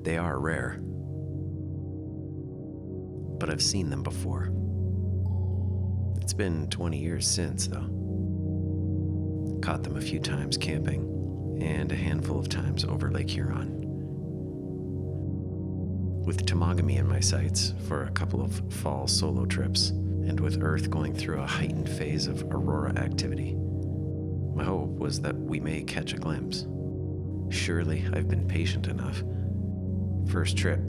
They are rare, but I've seen them before. It's been 20 years since, though. Caught them a few times camping, and a handful of times over Lake Huron. With Temagami in my sights for a couple of fall solo trips, and with Earth going through a heightened phase of aurora activity, my hope was that we may catch a glimpse. Surely I've been patient enough. First trip,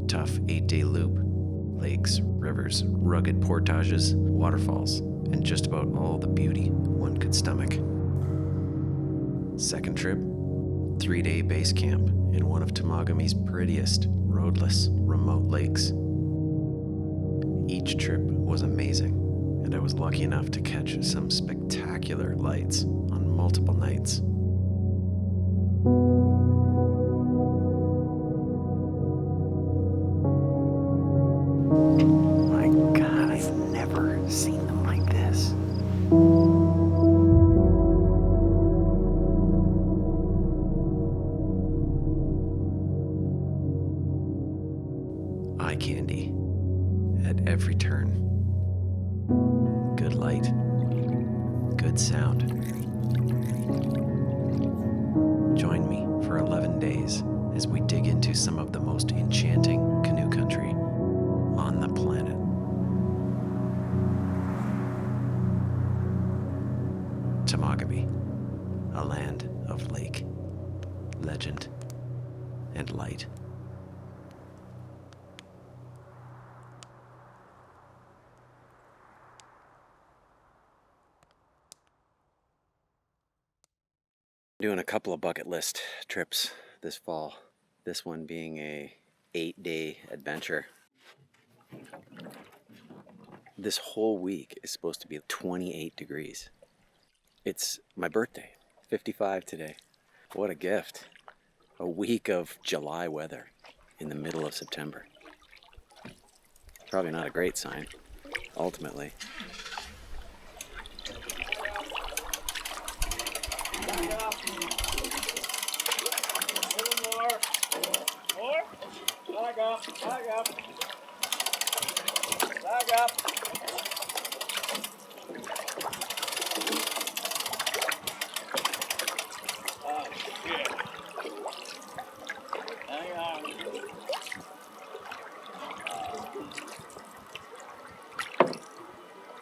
tough 8-day loop, lakes, rivers, rugged portages, waterfalls, and just about all the beauty one could stomach. Second trip, 3-day base camp in one of Temagami's prettiest, roadless, remote lakes. Each trip was amazing, and I was lucky enough to catch some spectacular lights on multiple nights. My God, I've never seen them like this. Eye candy at every turn. Good light, good sound. Join me for 11 days as we dig into some of the most enchanting canoe country on the planet. Temagami, a land of lake, legend, and light. Doing a couple of bucket list trips this fall. This one being a 8-day adventure. This whole week is supposed to be 28 degrees. It's my birthday, 55 today. What a gift. A week of July weather in the middle of September. Probably not a great sign, ultimately. Back up. Oh, shit. Hang on.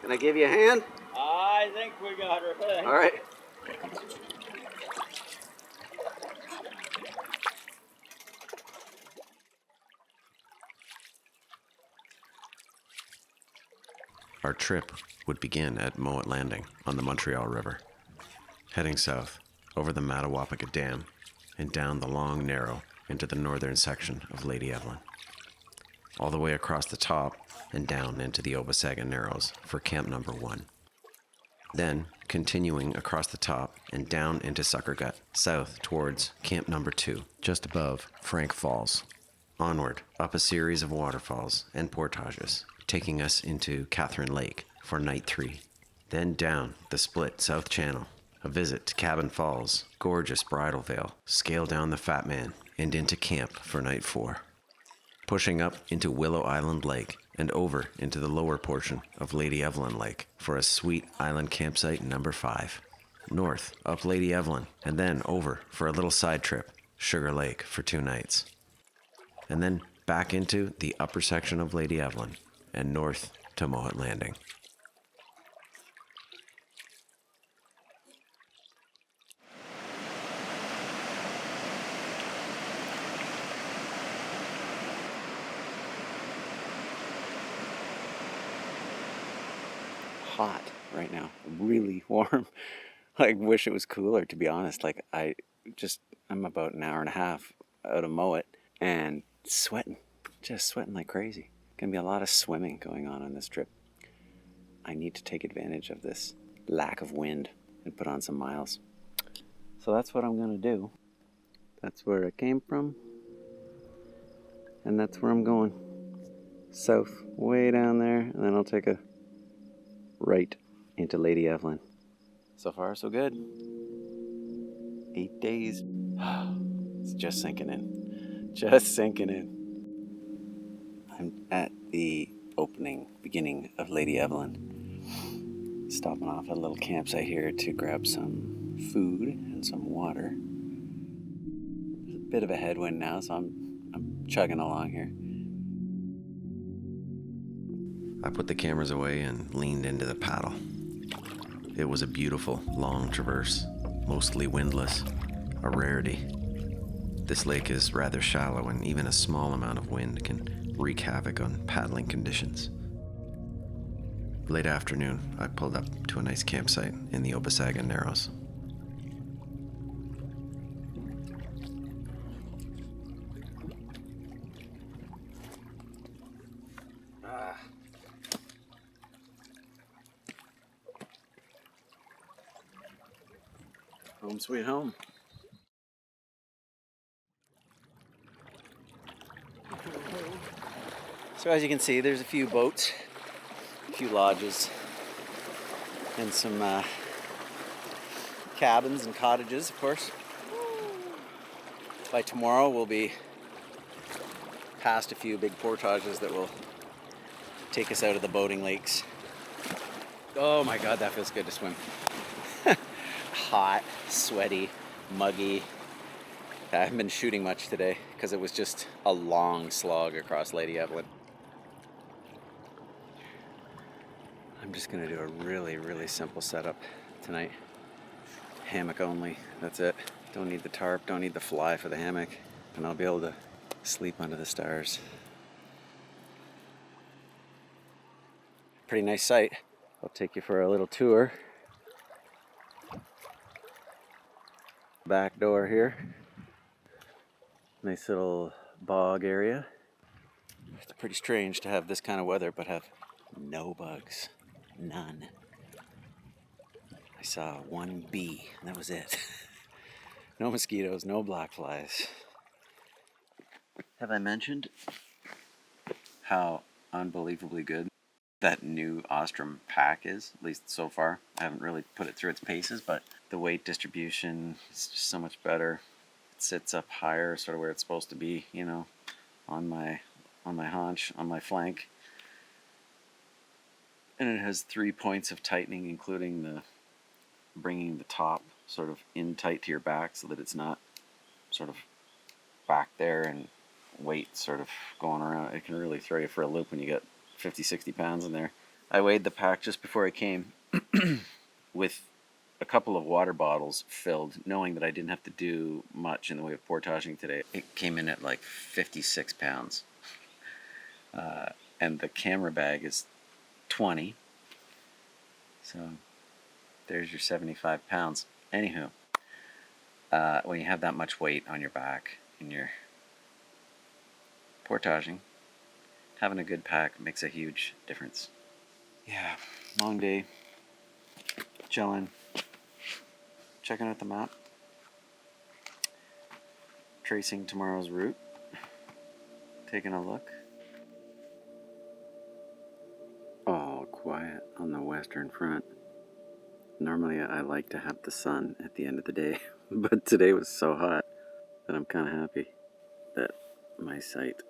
Can I give you a hand? I think we got her thing. All right. Our trip would begin at Mowat Landing on the Montreal River, heading south over the Mattawapaka Dam and down the long narrow into the northern section of Lady Evelyn, all the way across the top and down into the Obasaga Narrows for Camp Number 1. Then continuing across the top and down into Sucker Gut, south towards Camp Number 2, just above Frank Falls. Onward, up a series of waterfalls and portages, taking us into Catherine Lake for night 3. Then down the split South Channel, a visit to Cabin Falls, gorgeous Bridal Veil, scale down the Fat Man, and into camp for night 4. Pushing up into Willow Island Lake and over into the lower portion of Lady Evelyn Lake for a sweet island campsite number 5. North up Lady Evelyn and then over for a little side trip, Sugar Lake for 2 nights. And then back into the upper section of Lady Evelyn and north to Mowat Landing. Hot right now, really warm. I wish it was cooler, to be honest. I'm about an hour and a half out of Mowat and sweating, just sweating like crazy. Gonna be a lot of swimming going on this trip. I need to take advantage of this lack of wind and put on some miles. So that's what I'm gonna do. That's where I came from, and that's where I'm going. South, way down there, and then I'll take a right into Lady Evelyn. So far, so good. 8 days. It's just sinking in. Just sinking in. I'm at the beginning of Lady Evelyn. Stopping off at a little campsite here to grab some food and some water. There's a bit of a headwind now, so I'm chugging along here. I put the cameras away and leaned into the paddle. It was a beautiful, long traverse, mostly windless, a rarity. This lake is rather shallow, and even a small amount of wind can wreak havoc on paddling conditions. Late afternoon, I pulled up to a nice campsite in the Obasaga Narrows. Home sweet home. So as you can see, there's a few boats, a few lodges, and some cabins and cottages, of course. By tomorrow, we'll be past a few big portages that will take us out of the boating lakes. Oh my God, that feels good to swim. Hot, sweaty, muggy. I haven't been shooting much today because it was just a long slog across Lady Evelyn. I'm just gonna do a really, really simple setup tonight. Hammock only, that's it. Don't need the tarp, don't need the fly for the hammock, and I'll be able to sleep under the stars. Pretty nice site. I'll take you for a little tour. Back door here. Nice little bog area. It's pretty strange to have this kind of weather but have no bugs. None. I saw one bee, and that was it. No mosquitoes, no black flies. Have I mentioned how unbelievably good that new Ostrom pack is, at least so far? I haven't really put it through its paces, but the weight distribution is just so much better. It sits up higher, sort of where it's supposed to be, you know, on my haunch, on my flank. And it has 3 points of tightening, including the bringing the top sort of in tight to your back so that it's not sort of back there and weight sort of going around. It can really throw you for a loop when you get 50-60 pounds in there. I weighed the pack just before I came with a couple of water bottles filled, knowing that I didn't have to do much in the way of portaging today. It came in at like 56 pounds. And the camera bag is 20. So there's your 75 pounds. Anywho, when you have that much weight on your back and you're portaging, having a good pack makes a huge difference. Yeah, long day, chilling, checking out the map, tracing tomorrow's route, taking a look. All quiet on the western front. Normally I like to have the sun at the end of the day, but today was so hot that I'm kind of happy that my site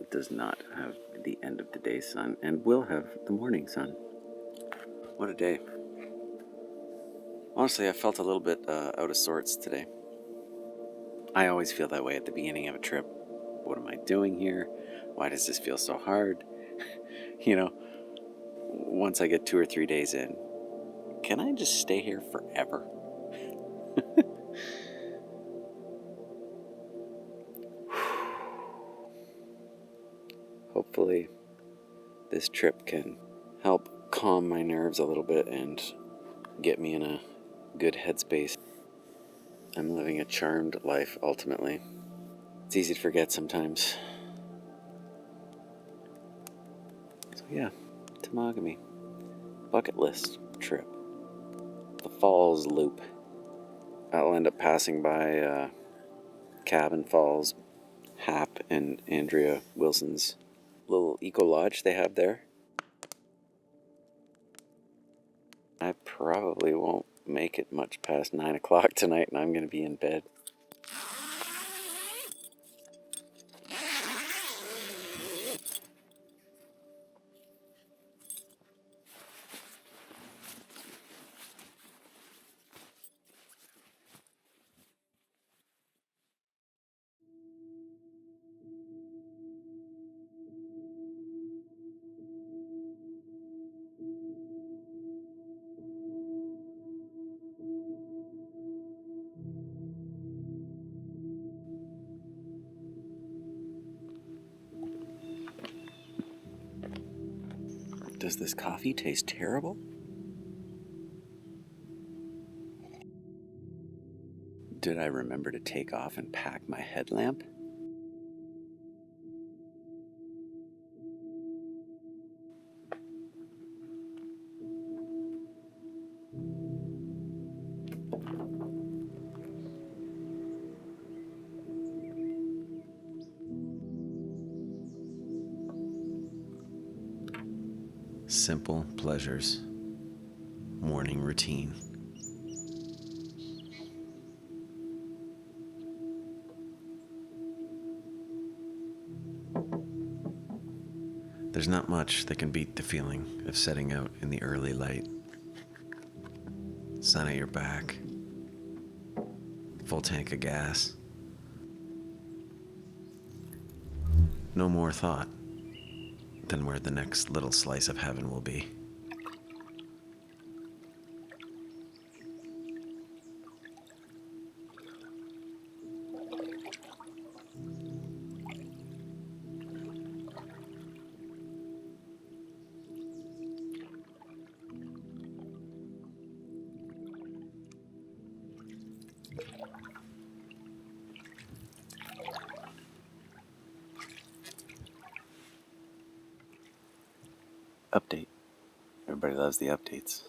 does not have the end of the day sun and will have the morning sun. What a day. Honestly, I felt a little bit out of sorts today. I always feel that way at the beginning of a trip. What am I doing here? Why does this feel so hard? You know, once I get 2 or 3 days in, can I just stay here forever? Hopefully this trip can help calm my nerves a little bit and get me in a good headspace. I'm living a charmed life, ultimately. It's easy to forget sometimes. So yeah, Temagami. Bucket list trip. The Falls Loop. I'll end up passing by Cabin Falls, Hap and Andrea Wilson's little eco lodge they have there. I probably won't make it much past 9 o'clock tonight, and I'm going to be in bed. Does this coffee taste terrible? Did I remember to take off and pack my headlamp? Simple pleasures. Morning routine. There's not much that can beat the feeling of setting out in the early light. Sun at your back. Full tank of gas. No more thought than where the next little slice of heaven will be. Update. Everybody loves the updates.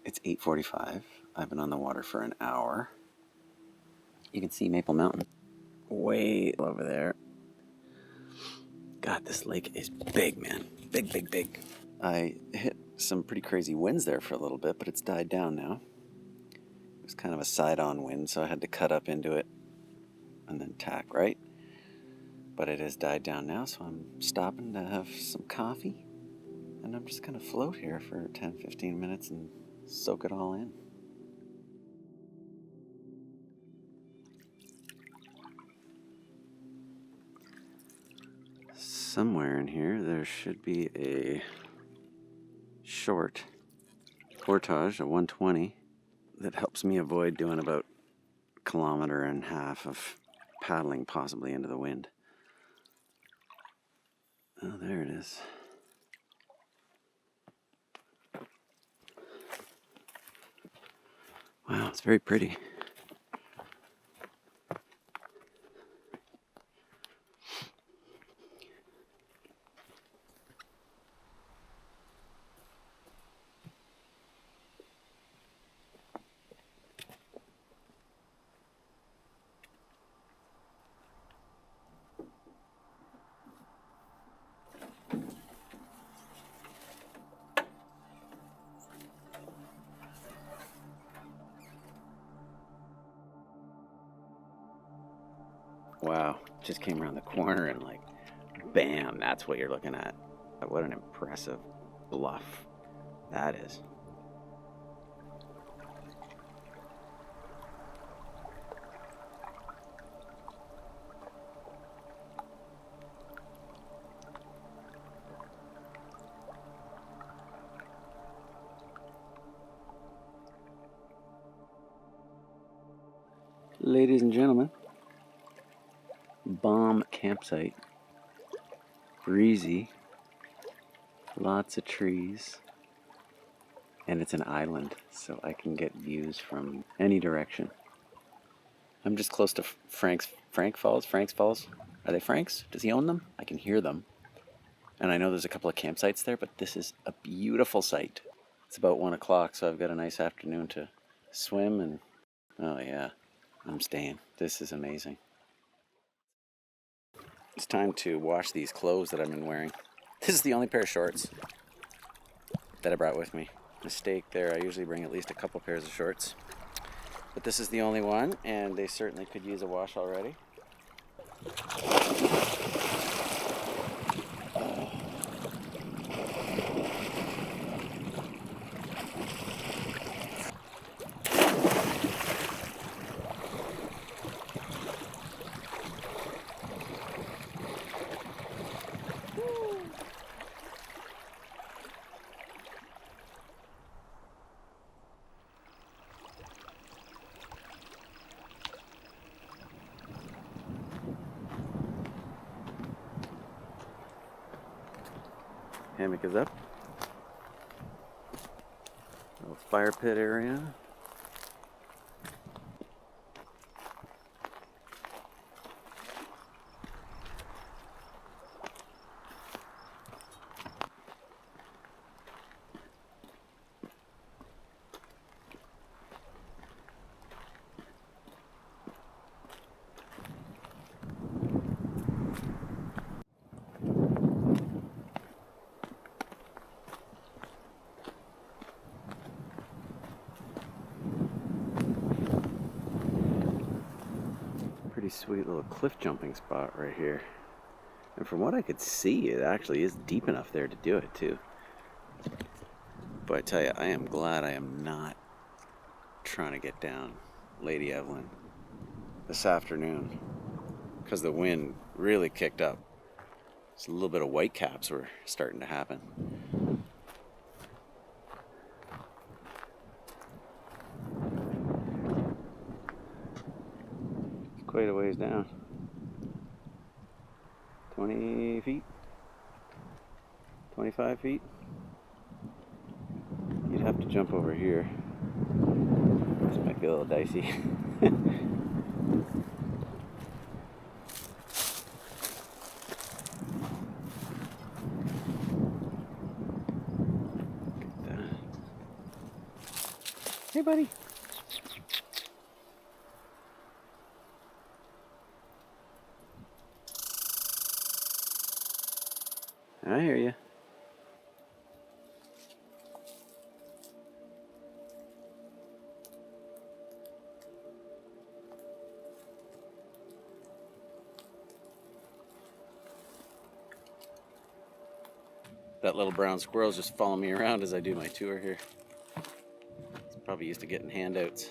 It's 8:45. I've been on the water for an hour. You can see Maple Mountain way over there. God, this lake is big, man. Big, big, big. I hit some pretty crazy winds there for a little bit, but it's died down now. It was kind of a side-on wind, so I had to cut up into it and then tack right. But it has died down now, so I'm stopping to have some coffee. And I'm just going to float here for 10-15 minutes and soak it all in. Somewhere in here there should be a short portage, a 120, that helps me avoid doing about a 1.5 kilometers of paddling possibly into the wind. Oh, there it is. Wow, it's very pretty. Wow, just came around the corner and like, bam, that's what you're looking at. What an impressive bluff that is. Ladies and gentlemen, bomb campsite, breezy, lots of trees, and it's an island, so I can get views from any direction. I'm just close to Frank's Falls. Are they Frank's? Does he own them? I can hear them. And I know there's a couple of campsites there, but this is a beautiful site. It's about 1 o'clock, so I've got a nice afternoon to swim and, oh yeah, I'm staying. This is amazing. It's time to wash these clothes that I've been wearing. This is the only pair of shorts that I brought with me. Mistake there, I usually bring at least a couple pairs of shorts. But this is the only one, and they certainly could use a wash already. Hammock is up. Little fire pit area. Pretty sweet little cliff jumping spot right here. And from what I could see, it actually is deep enough there to do it too. But I tell you, I am glad I am not trying to get down Lady Evelyn this afternoon, because the wind really kicked up. So a little bit of white caps were starting to happen. It's quite a ways down. 20 feet? 25 feet? You'd have to jump over here. This might be a little dicey. Hey, buddy. I hear you. That little brown squirrel's just following me around as I do my tour here. He's probably used to getting handouts.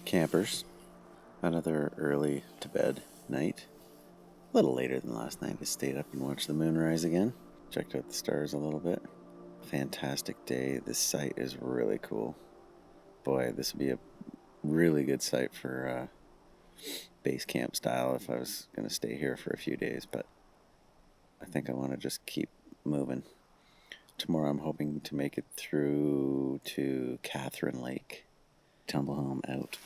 Campers, another early to bed night. A little later than last night. I stayed up and watched the moon rise again. Checked out the stars a little bit. Fantastic day. This site is really cool. Boy, this would be a really good site for base camp style if I was going to stay here for a few days, but I think I want to just keep moving. Tomorrow I'm hoping to make it through to Catherine Lake. Tumble home out.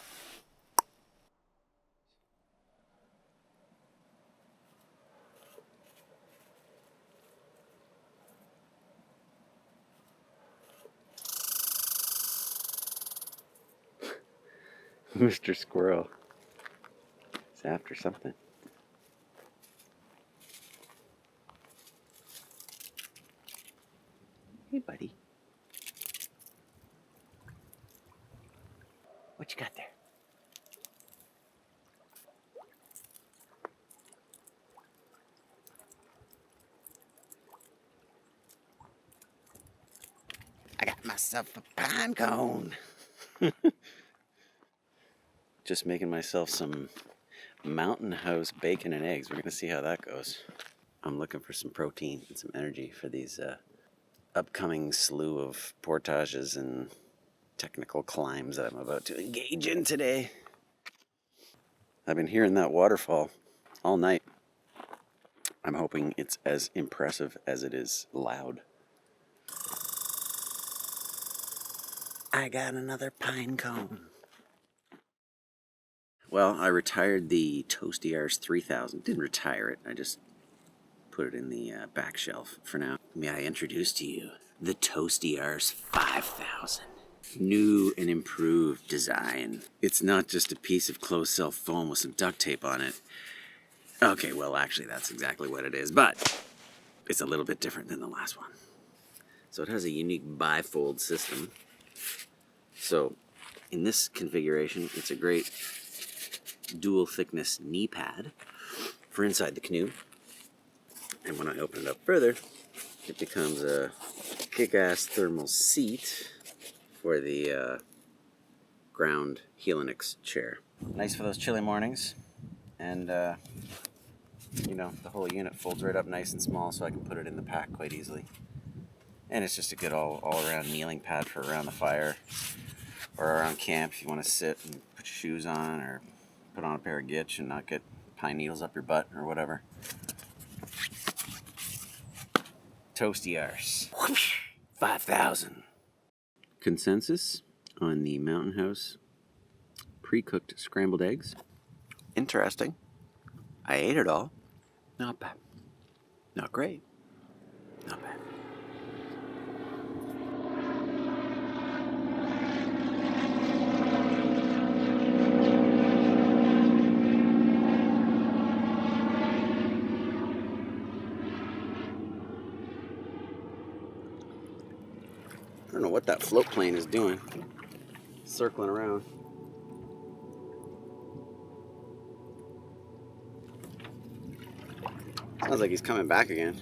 Mr. Squirrel is after something. Hey, buddy. What you got there? I got myself a pine cone. Just making myself some Mountain House bacon and eggs. We're going to see how that goes. I'm looking for some protein and some energy for these upcoming slew of portages and technical climbs that I'm about to engage in today. I've been hearing that waterfall all night. I'm hoping it's as impressive as it is loud. I got another pine cone. Well, I retired the Toasty R's 3000. Didn't retire it, I just put it in the back shelf for now. May I introduce to you the Toasty R's 5000. New and improved design. It's not just a piece of closed cell foam with some duct tape on it. Okay, well, actually, that's exactly what it is, but it's a little bit different than the last one. So it has a unique bifold system. So in this configuration, it's a great dual thickness knee pad for inside the canoe. And when I open it up further, it becomes a kick-ass thermal seat for the ground Helix chair. Nice for those chilly mornings. And, you know, the whole unit folds right up nice and small so I can put it in the pack quite easily. And it's just a good all-around kneeling pad for around the fire or around camp if you want to sit and put your shoes on or put on a pair of gitch and not get pine needles up your butt or whatever. Toasty R's 5000. Consensus on the Mountain House pre-cooked scrambled eggs. Interesting. I ate it all. Not bad. Not great. Not bad. I don't know what that float plane is doing. Circling around. Sounds like he's coming back again.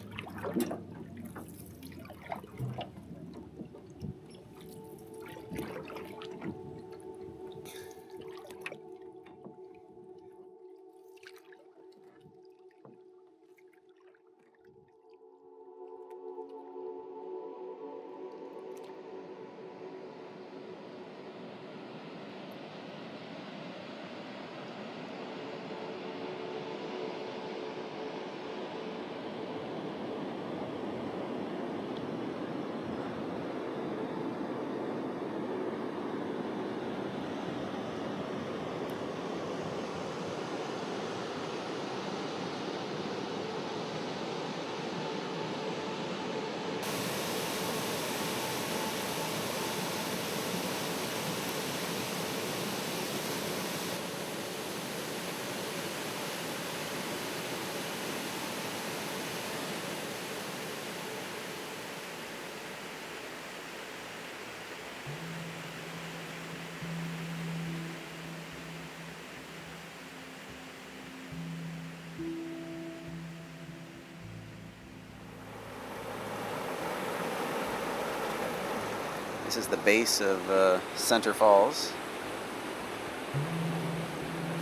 This is the base of Center Falls.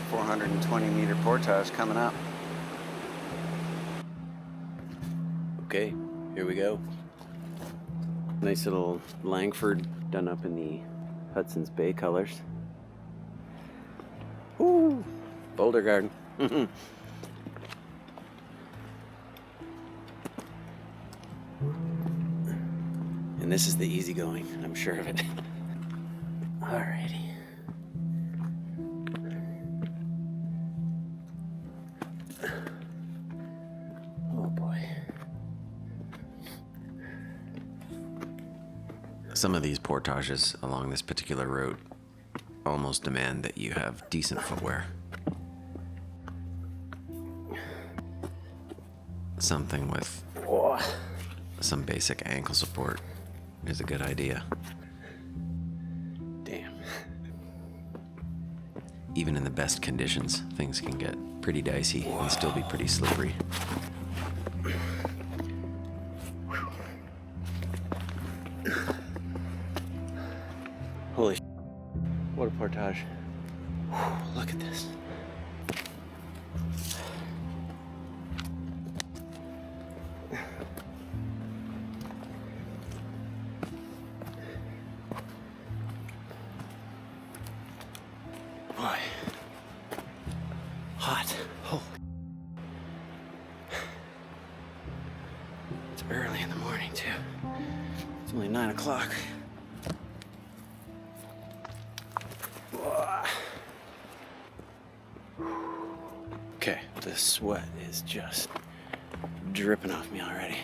420 meter portage coming up. Okay, here we go. Nice little Langford done up in the Hudson's Bay colors. Ooh, Boulder Garden. And this is the easygoing, I'm sure of it. Alrighty. Oh boy. Some of these portages along this particular route almost demand that you have decent footwear. Something with some basic ankle support is a good idea. Damn. Even in the best conditions, things can get pretty dicey and still be pretty slippery. Holy sh**. What a portage. Look at this. The sweat is just dripping off me already.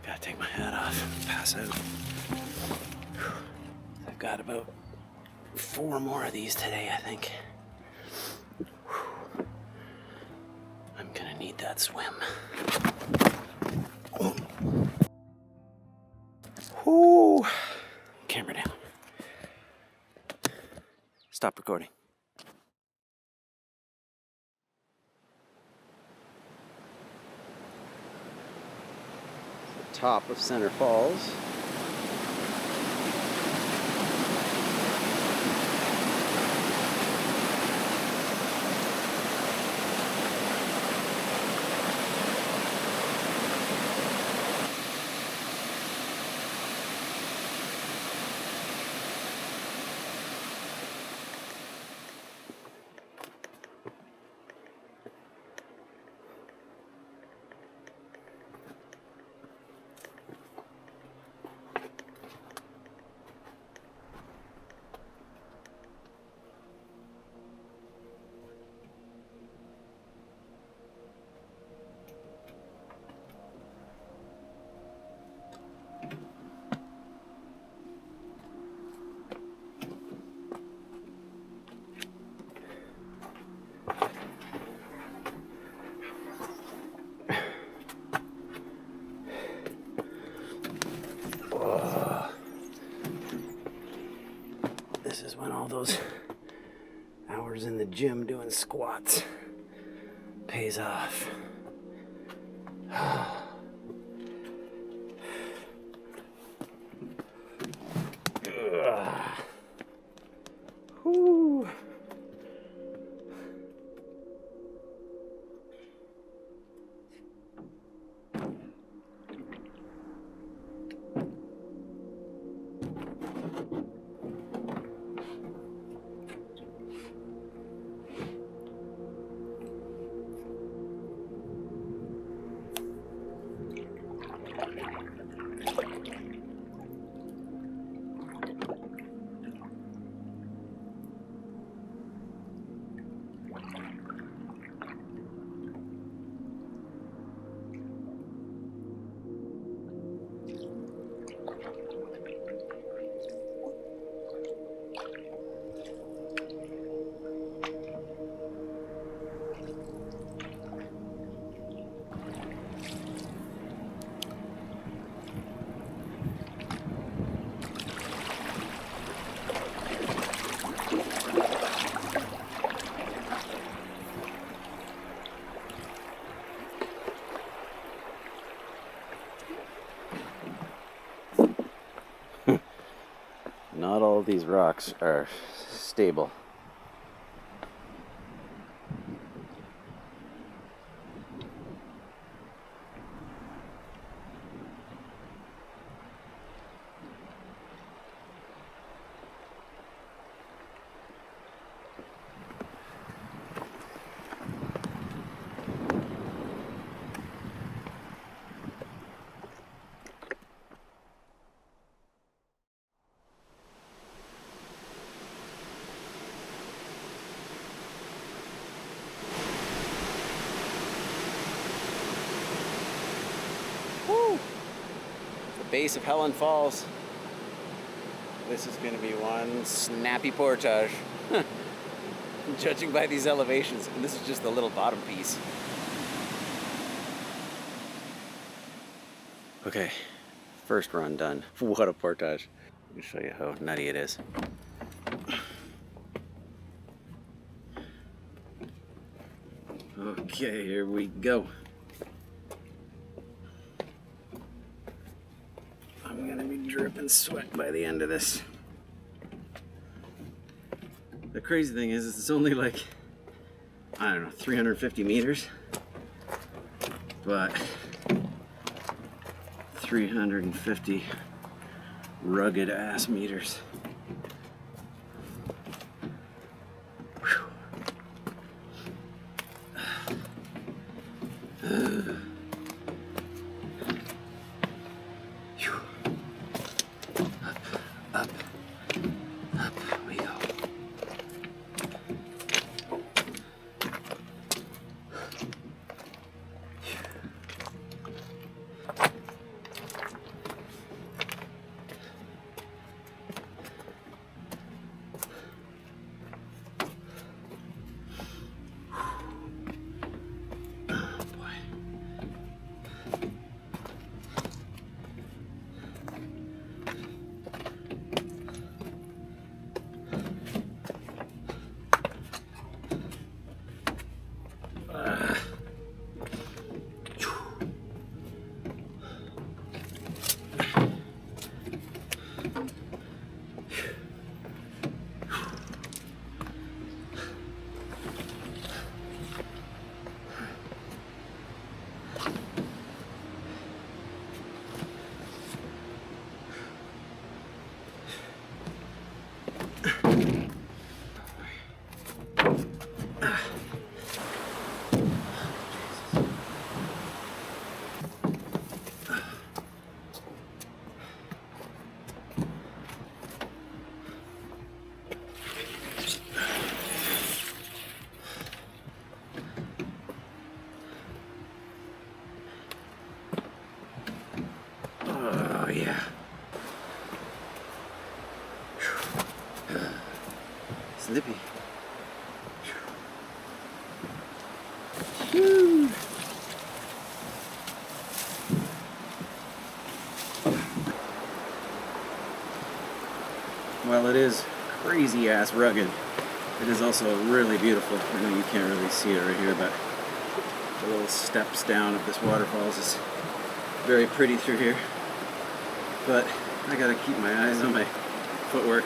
Gotta take my hat off and pass out. I've got about 4 more of these today, I think. I'm gonna need that swim. Whoo! Camera down. Stop recording. The top of Center Falls. This is when all those hours in the gym doing squats pays off. Whew. Not all of these rocks are stable. Base of Helen Falls. This is going to be one snappy portage. Judging by these elevations, and this is just the little bottom piece. Okay, first run done. What a portage. Let me show you how nutty it is. Okay, here we go. I'm gonna be dripping sweat by the end of this. The crazy thing is it's only like, I don't know, 350 meters, but 350 rugged ass meters. slippy. Whew. While it is crazy ass rugged, it is also really beautiful. I know you can't really see it right here, but the little steps down of this waterfalls is very pretty through here. But I gotta keep my eyes on my footwork.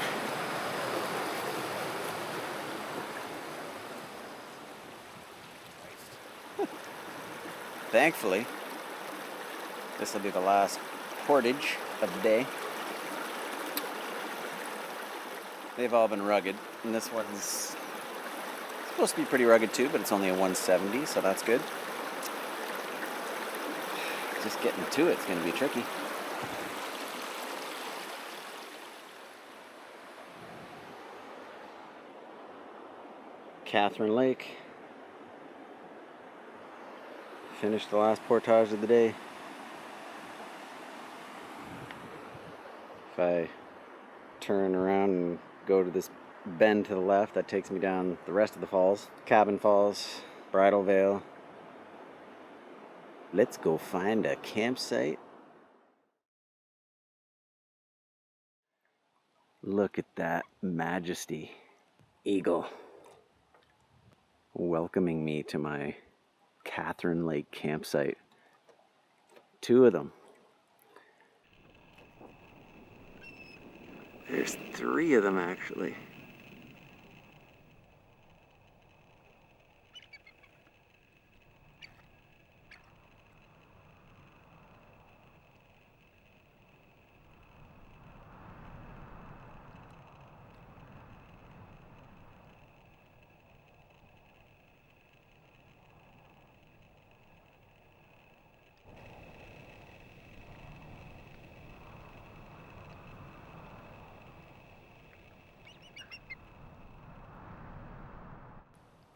Thankfully, this will be the last portage of the day. They've all been rugged, and this one's supposed to be pretty rugged too, but it's only a 170, so that's good. Just getting to it's going to be tricky. Catherine Lake. Finished the last portage of the day. If I turn around and go to this bend to the left, that takes me down the rest of the falls. Cabin Falls, Bridal Veil. Let's go find a campsite. Look at that majesty. Eagle. Welcoming me to my Catherine Lake campsite. 2 of them. There's 3 of them actually.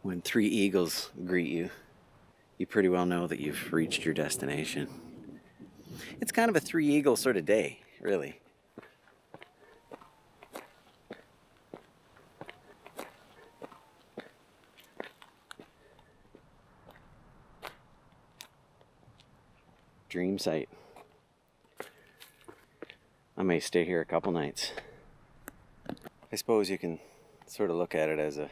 When 3 eagles greet you, you pretty well know that you've reached your destination. It's kind of a 3 eagle sort of day, really. Dream site. I may stay here a couple nights. I suppose you can sort of look at it as a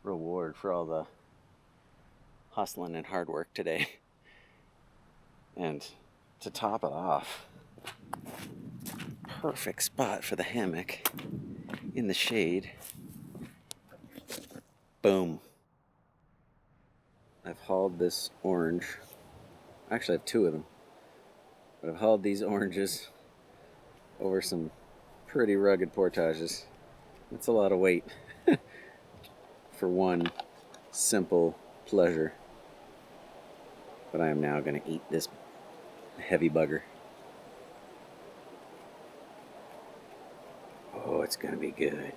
reward for all the hustling and hard work today. And to top it off, perfect spot for the hammock in the shade. Boom. I've hauled this orange. Actually, I have 2 of them. But I've hauled these oranges over some pretty rugged portages. That's a lot of weight for one simple pleasure. But I am now going to eat this heavy bugger. Oh, it's going to be good.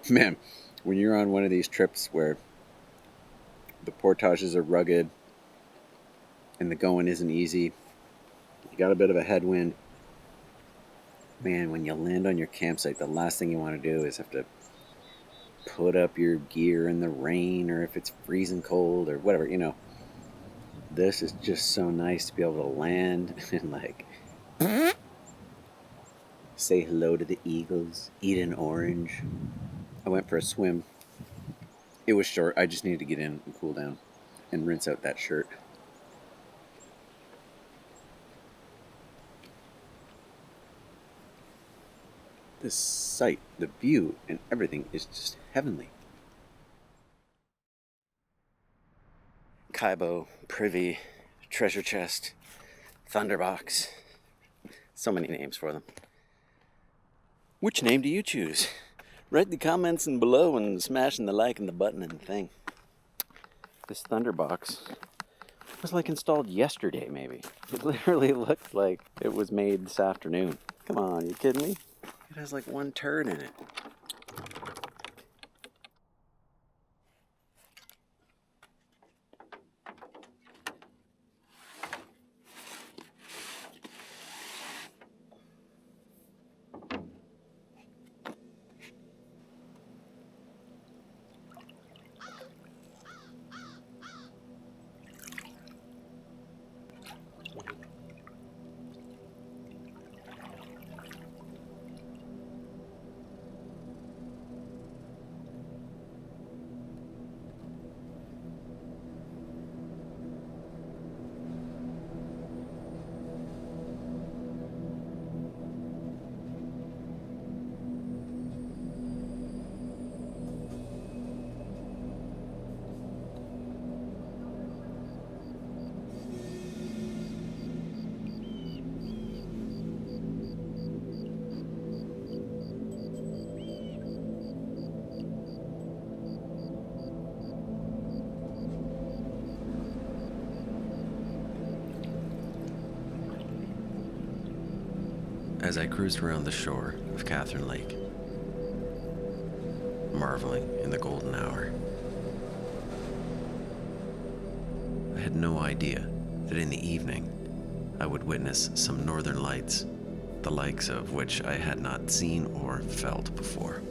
Man, when you're on one of these trips where the portages are rugged and the going isn't easy, you got a bit of a headwind, man, when you land on your campsite, the last thing you want to do is have to put up your gear in the rain, or if it's freezing cold or whatever, you know. This is just so nice to be able to land and like say hello to the eagles, eat an orange. I went for a swim. It was short. I just needed to get in and cool down and rinse out that shirt. The sight, the view, and everything is just heavenly. Kaibo, Privy, Treasure Chest, Thunderbox. So many names for them. Which name do you choose? Write the comments in below and smashing the like and the button and the thing. This Thunderbox was like installed yesterday, maybe. It literally looked like it was made this afternoon. Come on, you kidding me? It has like 1 turd in it. as I cruised around the shore of Catherine Lake, marveling in the golden hour. I had no idea that in the evening I would witness some northern lights, the likes of which I had not seen or felt before.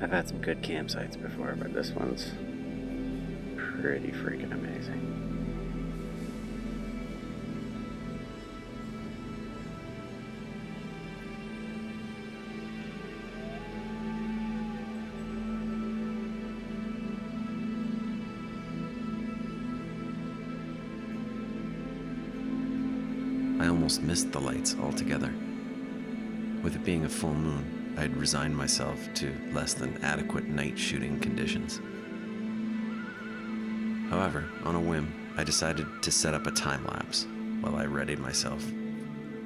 I've had some good campsites before, but this one's pretty freaking amazing. I almost missed the lights altogether. With it being a full moon, I had resigned myself to less than adequate night shooting conditions. However, on a whim, I decided to set up a time lapse while I readied myself,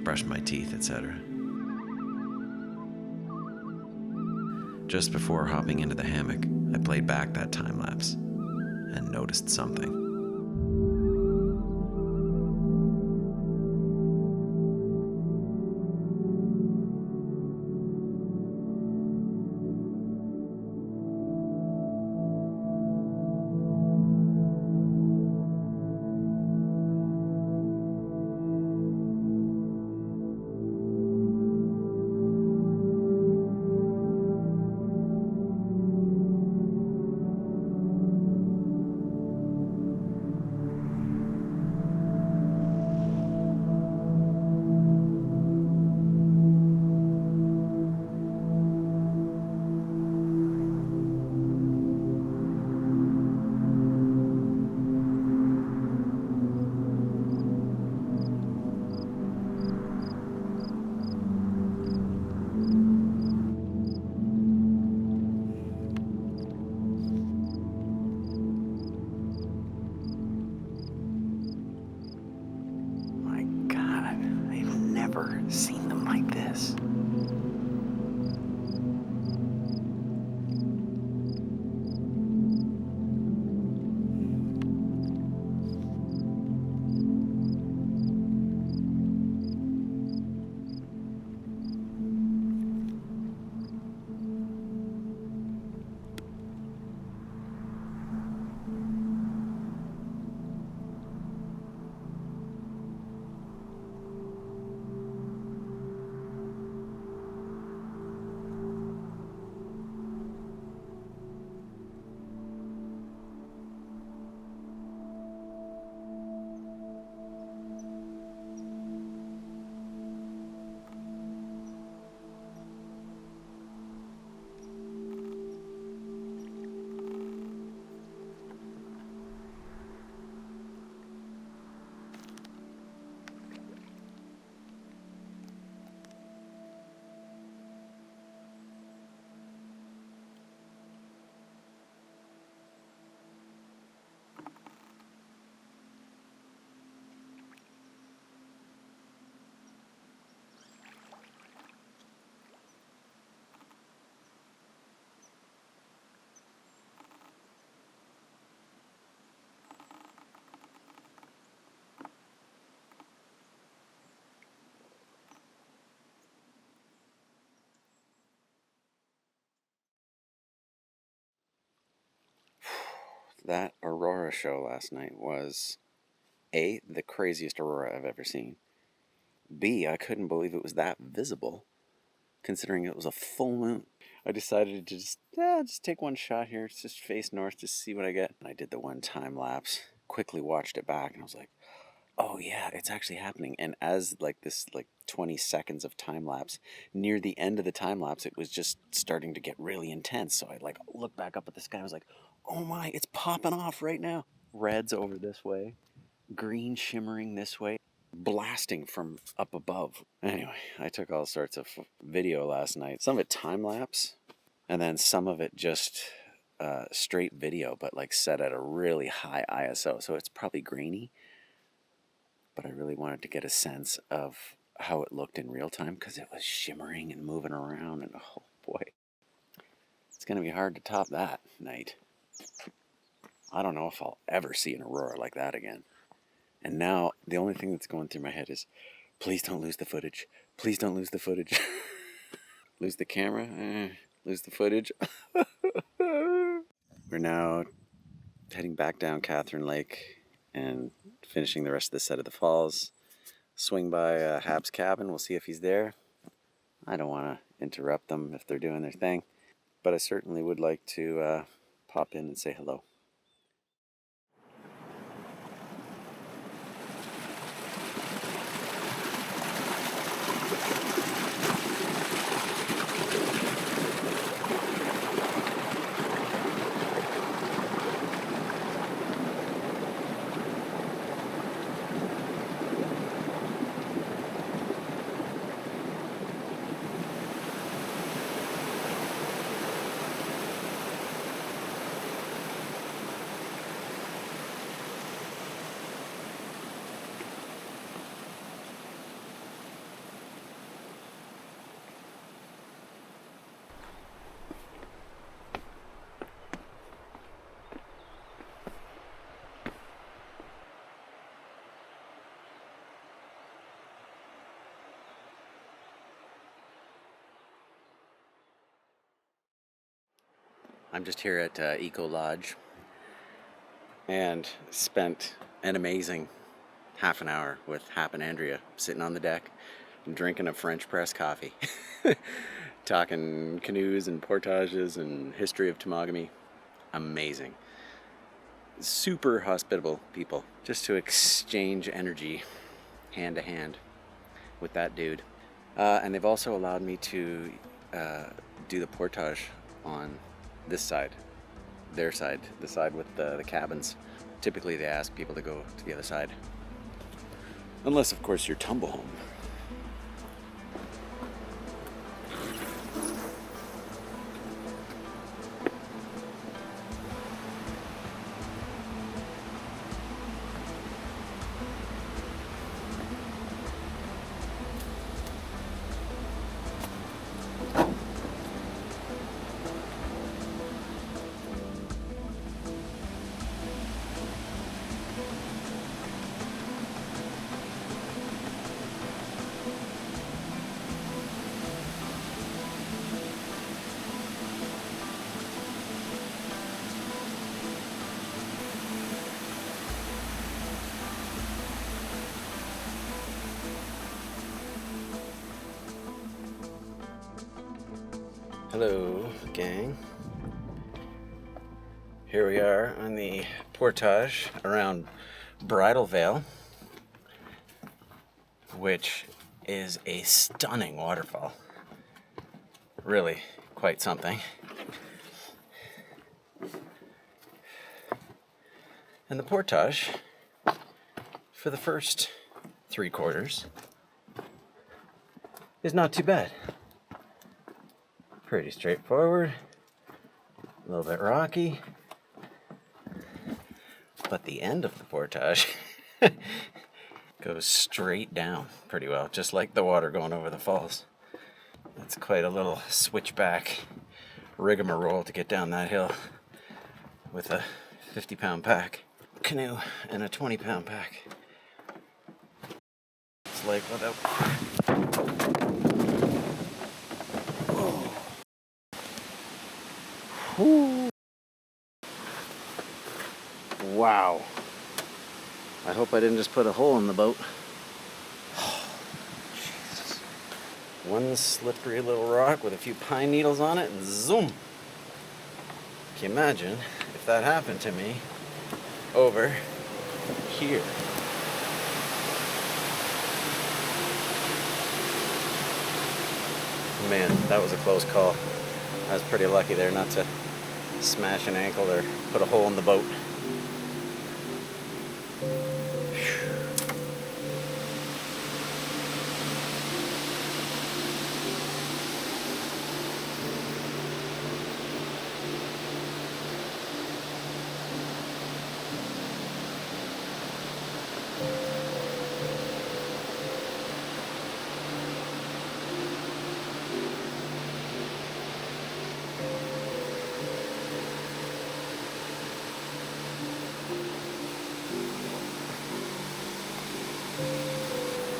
brushed my teeth, etc. Just before hopping into the hammock, I played back that time lapse and noticed something. My God, I've never seen them like this. That aurora show last night was A, the craziest aurora I've ever seen. B, I couldn't believe it was that visible, considering it was a full moon. I decided to just take one shot here, just face north to see what I get. And I did the one time lapse, quickly watched it back, and I was like, oh yeah, it's actually happening. And as this 20 seconds of time lapse, near the end of the time lapse, it was just starting to get really intense. So I looked back up at the sky. I was like, oh my, it's popping off right now. Red's over this way, green shimmering this way, blasting from up above. Anyway, I took all sorts of video last night. Some of it time lapse, and then some of it just straight video, but set at a really high ISO. So it's probably grainy, but I really wanted to get a sense of how it looked in real time because it was shimmering and moving around, and oh boy, it's gonna be hard to top that night. I don't know if I'll ever see an aurora like that again. And now the only thing that's going through my head is, please don't lose the footage. Please don't lose the footage. Lose the camera? Lose the footage? We're now heading back down Catherine Lake and finishing the rest of the set of the falls. Swing by Hab's cabin. We'll see if he's there. I don't want to interrupt them if they're doing their thing, but I certainly would like to pop in and say hello. I'm just here at Eco Lodge and spent an amazing half an hour with Hap and Andrea sitting on the deck and drinking a French press coffee, talking canoes and portages and history of Temagami. Amazing. Super hospitable people, just to exchange energy hand to hand with that dude. And they've also allowed me to do the portage on this side, their side, the side with the cabins. Typically they ask people to go to the other side. Unless, of course, you're tumble home. Hello, gang. Here we are on the portage around Bridal Veil, which is a stunning waterfall. Really quite something. And the portage, for the first 3/4, is not too bad. Pretty straightforward, a little bit rocky, but the end of the portage goes straight down pretty well, just like the water going over the falls. It's quite a little switchback rigmarole to get down that hill with a 50-pound pack canoe and a 20-pound pack. It's like without... Whew. Wow. I hope I didn't just put a hole in the boat. Jesus. One slippery little rock with a few pine needles on it and zoom. Can you imagine if that happened to me over here? Man, that was a close call. I was pretty lucky there not to smash an ankle or put a hole in the boat.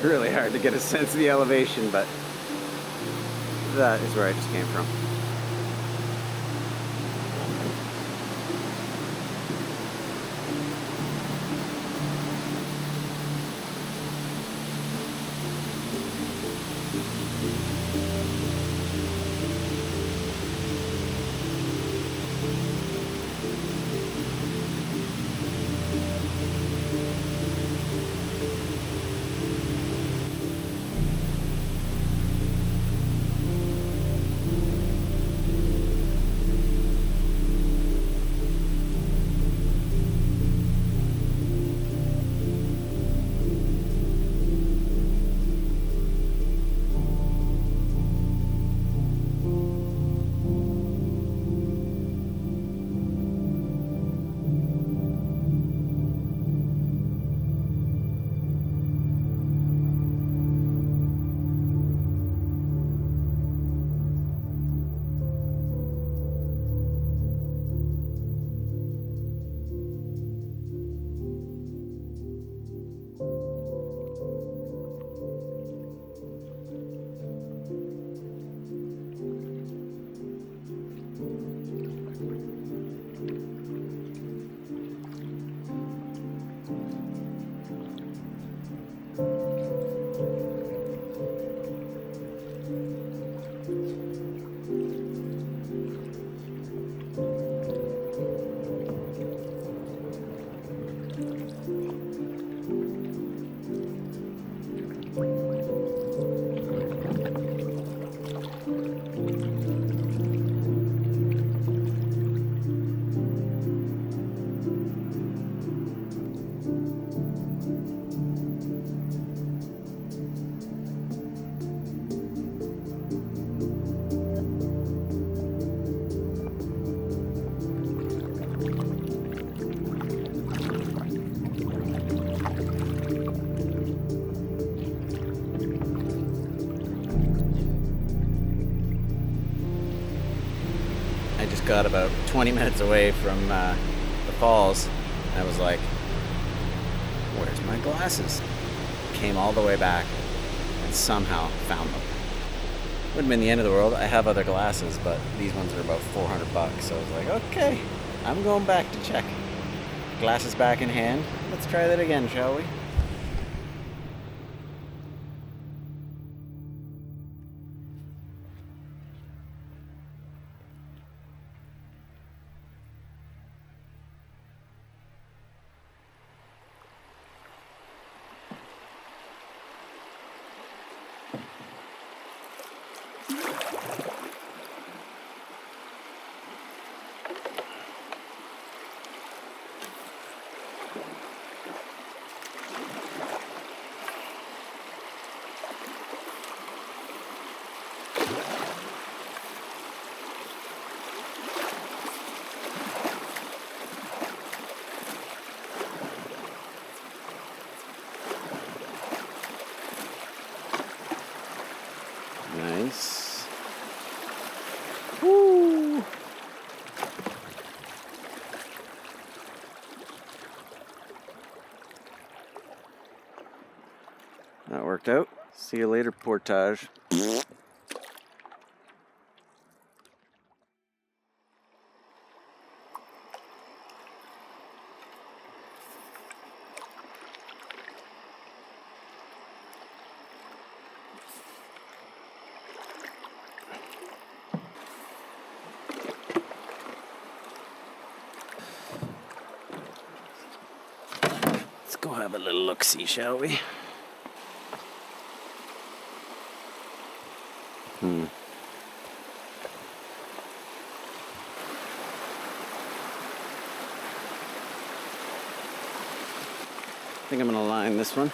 Really hard to get a sense of the elevation, but that is where I just came from. I just got about 20 minutes away from the falls. I was like, where's my glasses? Came all the way back and somehow found them. Wouldn't have been the end of the world. I have other glasses, but these ones are about $400. So I was like, okay, I'm going back to check. Glasses back in hand. Let's try that again, shall we? Nice. Woo! That worked out. See you later, Portage. Let's go have a little look-see, shall we? I think I'm gonna line this one.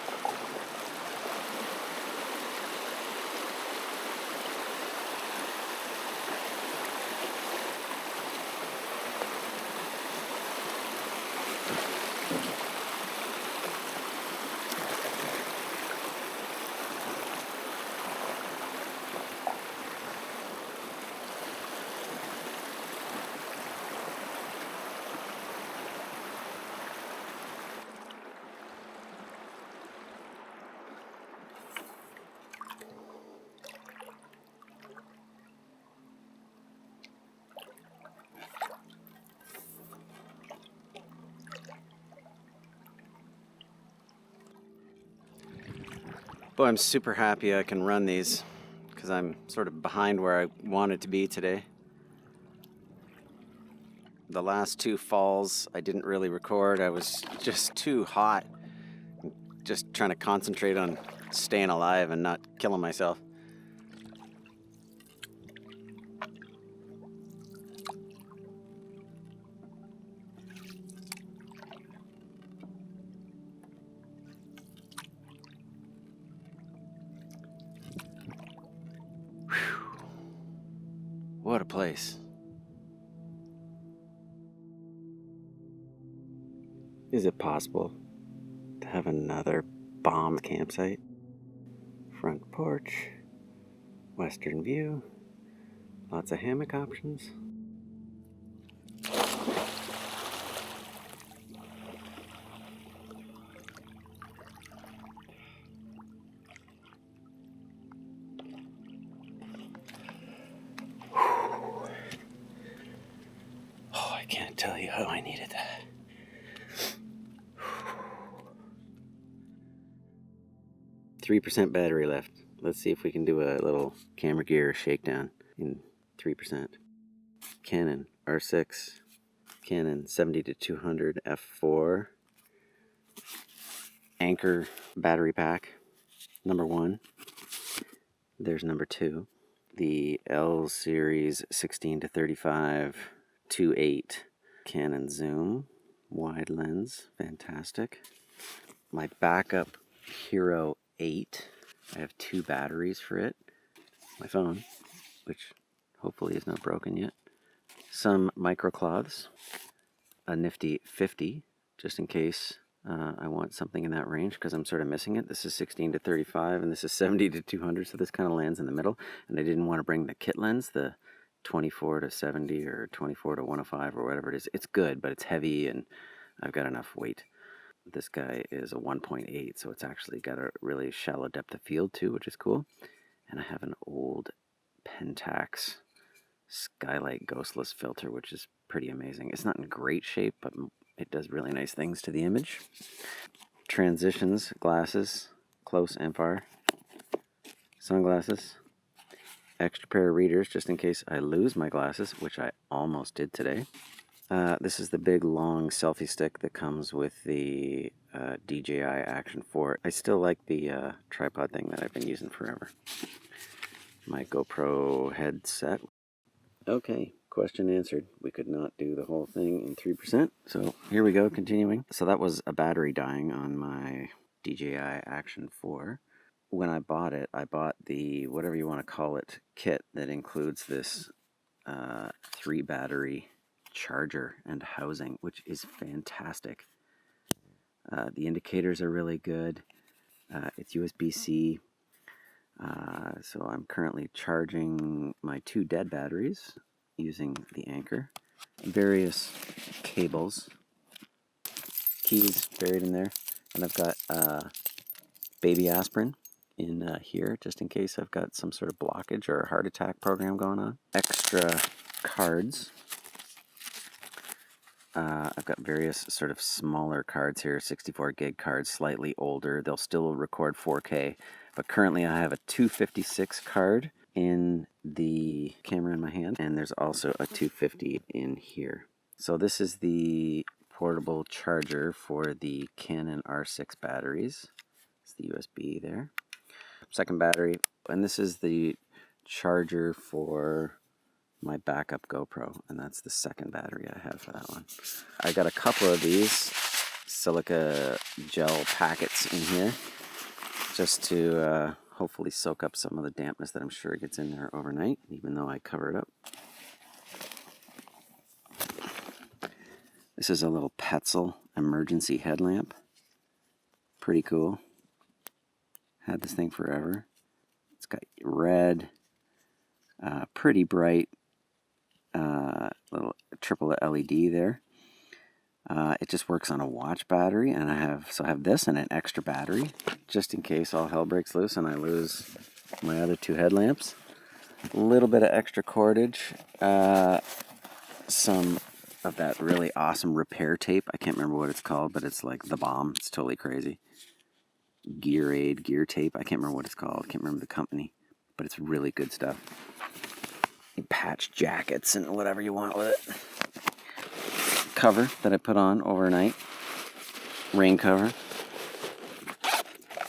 Boy, I'm super happy I can run these because I'm sort of behind where I wanted to be today. The last two falls I didn't really record. I was just too hot. Just trying to concentrate on staying alive and not killing myself. Whew. What a place. Is it possible to have another bomb campsite? Front porch, western view, lots of hammock options. Oh, I can't tell you how I needed that. 3% battery left. Let's see if we can do a little camera gear shakedown in 3%. Canon R6, Canon 70-200 f4, Anchor battery pack, number 1. There's number 2. The L series 16-35 2.8 Canon zoom, wide lens, fantastic. My backup Hero 8. I have 2 batteries for it. My phone, which hopefully is not broken yet. Some microcloths, a nifty 50, just in case I want something in that range, because I'm sort of missing it. This is 16-35 and this is 70-200, so this kind of lands in the middle. And I didn't want to bring the kit lens, the 24-70 or 24-105 or whatever it is. It's good, but it's heavy and I've got enough weight. This guy is a 1.8, so it's actually got a really shallow depth of field too, which is cool. And I have an old Pentax Skylight Ghostless filter, which is pretty amazing. It's not in great shape, but it does really nice things to the image. Transitions, glasses, close and far. Sunglasses. Extra pair of readers, just in case I lose my glasses, which I almost did today. This is the big long selfie stick that comes with the DJI Action 4. I still like the tripod thing that I've been using forever. My GoPro headset. Okay, question answered. We could not do the whole thing in 3%, so here we go, continuing. So that was a battery dying on my DJI Action 4. When I bought it, I bought the, whatever you want to call it, kit that includes this 3 battery charger and housing, which is fantastic. The indicators are really good. It's USB-C. So I'm currently charging my 2 dead batteries using the Anchor. Various cables, keys buried in there, and I've got baby aspirin in here just in case I've got some sort of blockage or a heart attack program going on. Extra cards. I've got various sort of smaller cards here, 64 gig cards, slightly older. They'll still record 4K, but currently I have a 256 card in the camera in my hand, and there's also a 250 in here. So this is the portable charger for the Canon R6 batteries. It's the USB there. Second battery, and this is the charger for my backup GoPro, and that's the second battery I have for that one. I got a couple of these silica gel packets in here just to hopefully soak up some of the dampness that I'm sure gets in there overnight, even though I cover it up. This is a little Petzl emergency headlamp. Pretty cool. Had this thing forever. It's got red, pretty bright little triple LED there. It just works on a watch battery, and I have this and an extra battery just in case all hell breaks loose and I lose my other 2 headlamps. A little bit of extra cordage, some of that really awesome repair tape. I can't remember what it's called, but it's like the bomb. It's totally crazy. gear tape. I can't remember what it's called. I can't remember the company, but it's really good stuff. Patch jackets and whatever you want with it. Cover that I put on overnight. Rain cover.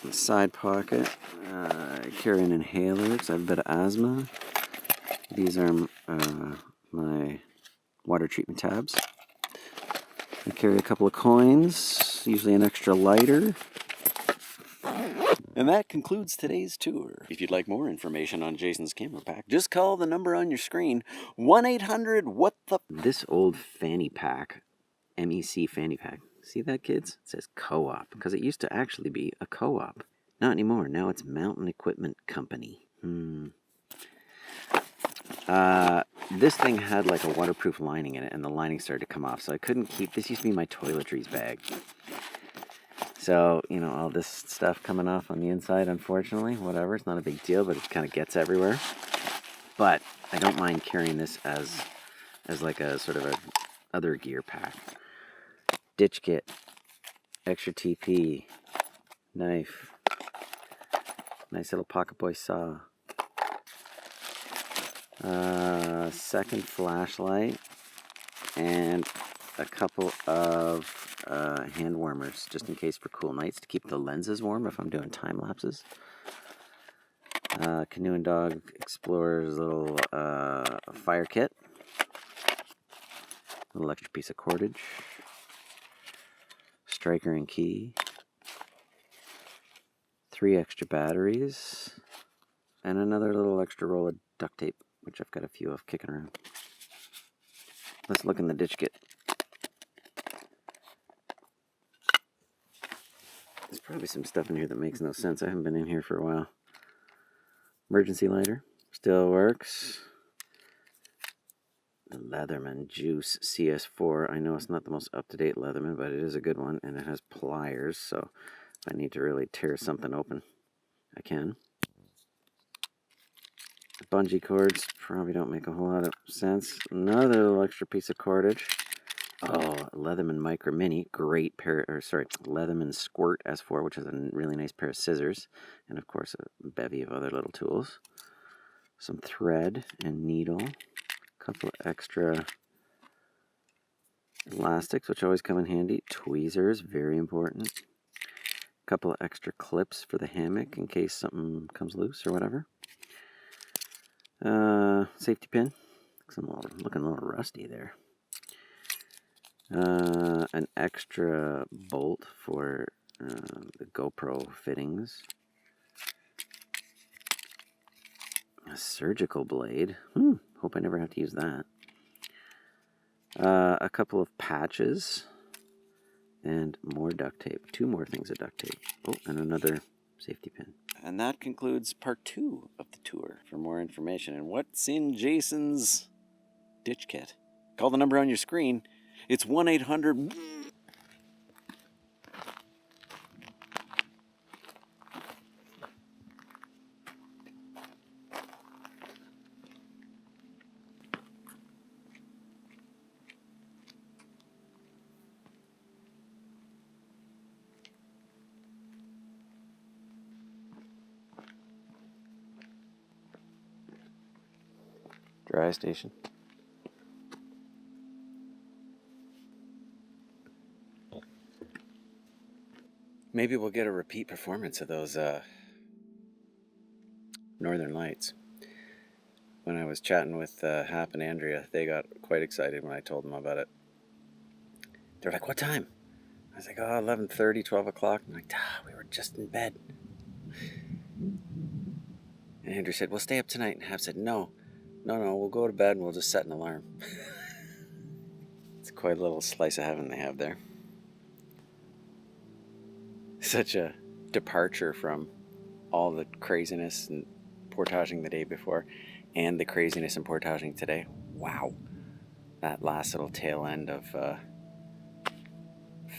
The side pocket. I carry an inhaler because I have a bit of asthma. These are my water treatment tabs. I carry a couple of coins, usually an extra lighter. And that concludes today's tour. If you'd like more information on Jason's camera pack, just call the number on your screen, 1-800-WHAT-THE... This old fanny pack, MEC fanny pack. See that, kids? It says co-op, because it used to actually be a co-op. Not anymore. Now it's Mountain Equipment Company. This thing had like a waterproof lining in it, and the lining started to come off, so I couldn't keep... This used to be my toiletries bag. So, you know, all this stuff coming off on the inside, unfortunately, whatever. It's not a big deal, but it kind of gets everywhere. But I don't mind carrying this as like a sort of a other gear pack. Ditch kit, extra TP, knife, nice little pocket boy saw, second flashlight, and a couple of hand warmers, just in case for cool nights to keep the lenses warm if I'm doing time lapses. Canoe and Dog Explorer's little fire kit. A little extra piece of cordage. Striker and key. 3 extra batteries. And another little extra roll of duct tape, which I've got a few of kicking around. Let's look in the ditch kit. There's probably some stuff in here that makes no sense. I haven't been in here for a while. Emergency lighter. Still works. The Leatherman Juice CS4. I know it's not the most up-to-date Leatherman, but it is a good one, and it has pliers, so if I need to really tear something open, I can. Bungee cords probably don't make a whole lot of sense. Another little extra piece of cordage. Oh, Leatherman Micro Mini, great pair, Leatherman Squirt S4, which is a really nice pair of scissors, and of course a bevy of other little tools. Some thread and needle, a couple of extra elastics, which always come in handy. Tweezers, very important. A couple of extra clips for the hammock in case something comes loose or whatever. Safety pin, looking a little rusty there. An extra bolt for the GoPro fittings. A surgical blade. Hope I never have to use that. A couple of patches. And more duct tape. 2 more things of duct tape. Oh, and another safety pin. And that concludes part 2 of the tour. For more information on what's in Jason's ditch kit, call the number on your screen. It's 1-800... Dry station. Maybe we'll get a repeat performance of those Northern Lights. When I was chatting with Hap and Andrea, they got quite excited when I told them about it. They're like, what time? I was like, 11:30, 12 o'clock. I'm like, we were just in bed. And Andrew said, we'll stay up tonight. And Hap said, no, we'll go to bed and we'll just set an alarm. It's quite a little slice of heaven they have there. Such a departure from all the craziness and portaging the day before and the craziness and portaging today. Wow. That last little tail end of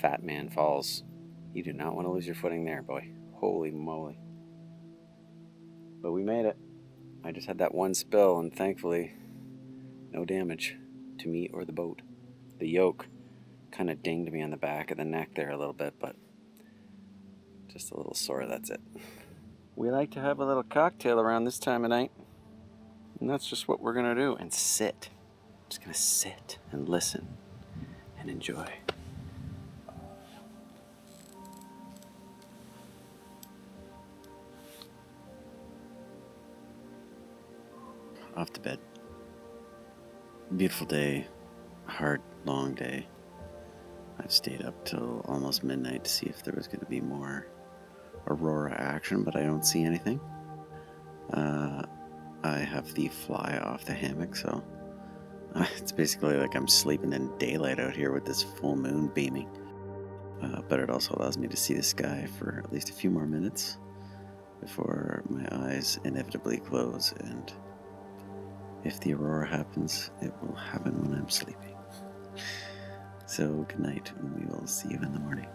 Fat Man Falls. You do not want to lose your footing there, boy. Holy moly. But we made it. I just had that one spill, and thankfully, no damage to me or the boat. The yoke kind of dinged me on the back of the neck there a little bit, but Just a little sore, that's it. We like to have a little cocktail around this time of night. And that's just what we're gonna do. And sit. Just gonna sit and listen and enjoy. Off to bed. Beautiful day. Hard, long day. I've stayed up till almost midnight to see if there was going to be more aurora action, but I don't see anything. I have the fly off the hammock, so it's basically like I'm sleeping in daylight out here with this full moon beaming. But it also allows me to see the sky for at least a few more minutes before my eyes inevitably close, and if the aurora happens, it will happen when I'm sleeping. So good night, and we will see you in the morning.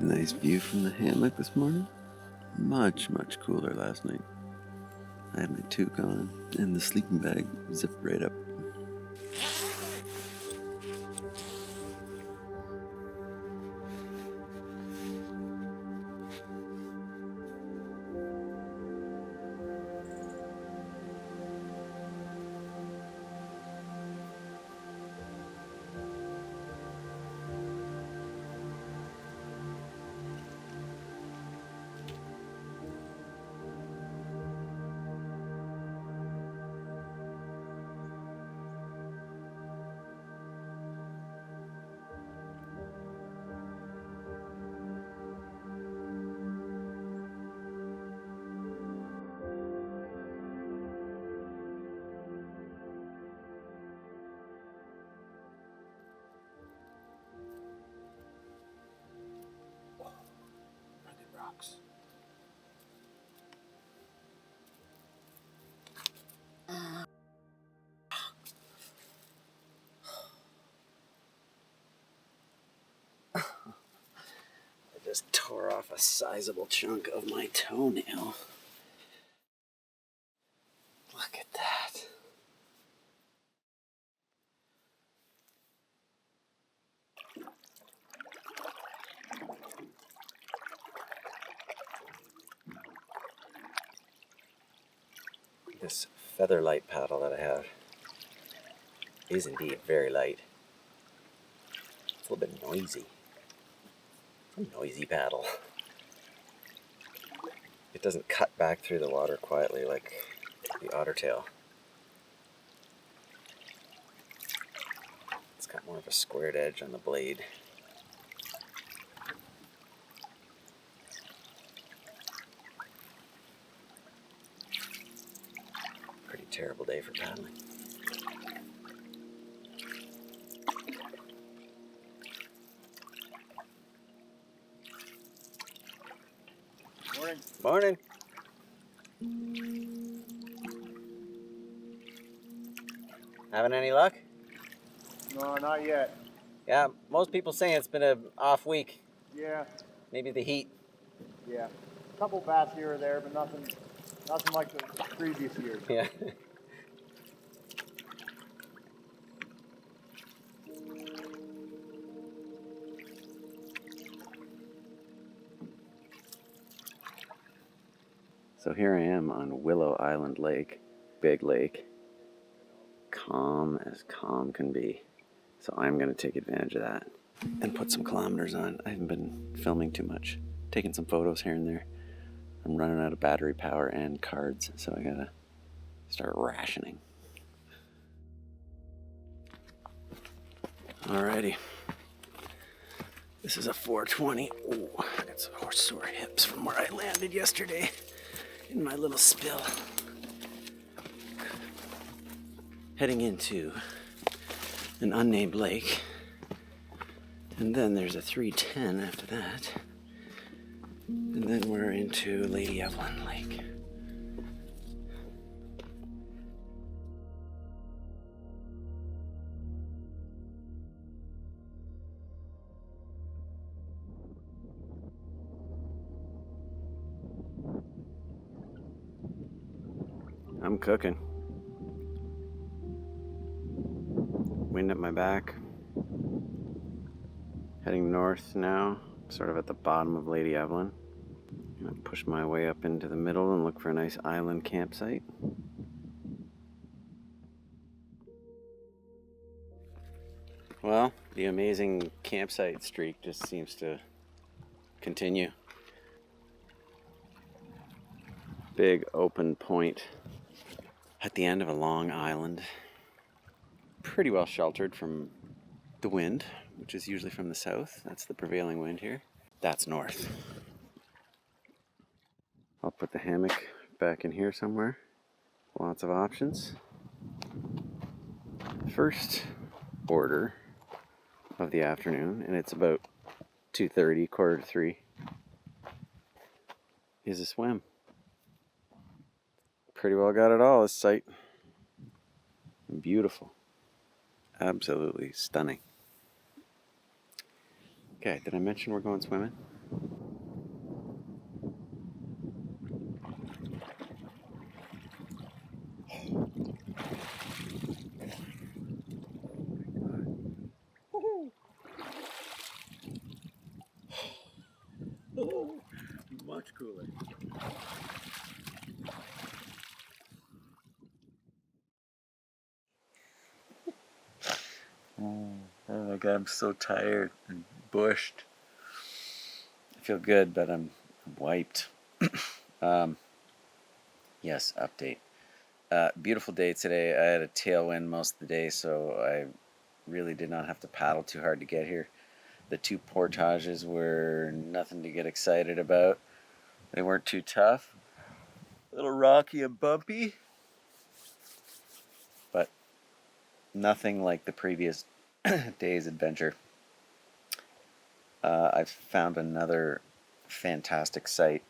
Nice view from the hammock this morning. Much, much cooler last night. I had my toque on, and the sleeping bag zipped right up. Rocks. I just tore off a sizable chunk of my toenail. Look at that. This feather light paddle that I have is indeed very light. It's a little bit noisy. It's a noisy paddle. It doesn't cut back through the water quietly like the otter tail. It's got more of a squared edge on the blade. Pretty terrible day for paddling. Morning. Morning. Having any luck? No, not yet. Yeah, most people say it's been an off week. Yeah, Maybe the heat. yeah. A couple bass here or there, but nothing like the previous years. Yeah. So here I am on Willow Island Lake, big lake, calm as calm can be. So I'm going to take advantage of that and put some kilometers on. I haven't been filming too much, taking some photos here and there. I'm running out of battery power and cards, so I gotta start rationing. Alrighty. This is a 420. Ooh, I got some sore hips from where I landed yesterday in my little spill. Heading into an unnamed lake. And then there's a 310 after that. And then we're into Lady Evelyn Lake. I'm cooking. Wind at my back. Heading north now, sort of at the bottom of Lady Evelyn. I'm gonna push my way up into the middle and look for a nice island campsite. Well, the amazing campsite streak just seems to continue. Big open point at the end of a long island. Pretty well sheltered from the wind, which is usually from the south. That's the prevailing wind here. That's north. I'll put the hammock back in here somewhere. Lots of options. First order of the afternoon, and it's about 2:30, quarter to 3, is a swim. Pretty well got it all, this site. Beautiful. Absolutely stunning. Okay, did I mention we're going swimming? Much cooler. Oh my god, I'm so tired and bushed. I feel good, but I'm wiped. Yes, update. Beautiful day today. I had a tailwind most of the day, so I really did not have to paddle too hard to get here. The 2 portages were nothing to get excited about. They weren't too tough. A little rocky and bumpy, but nothing like the previous day's adventure. I've found another fantastic site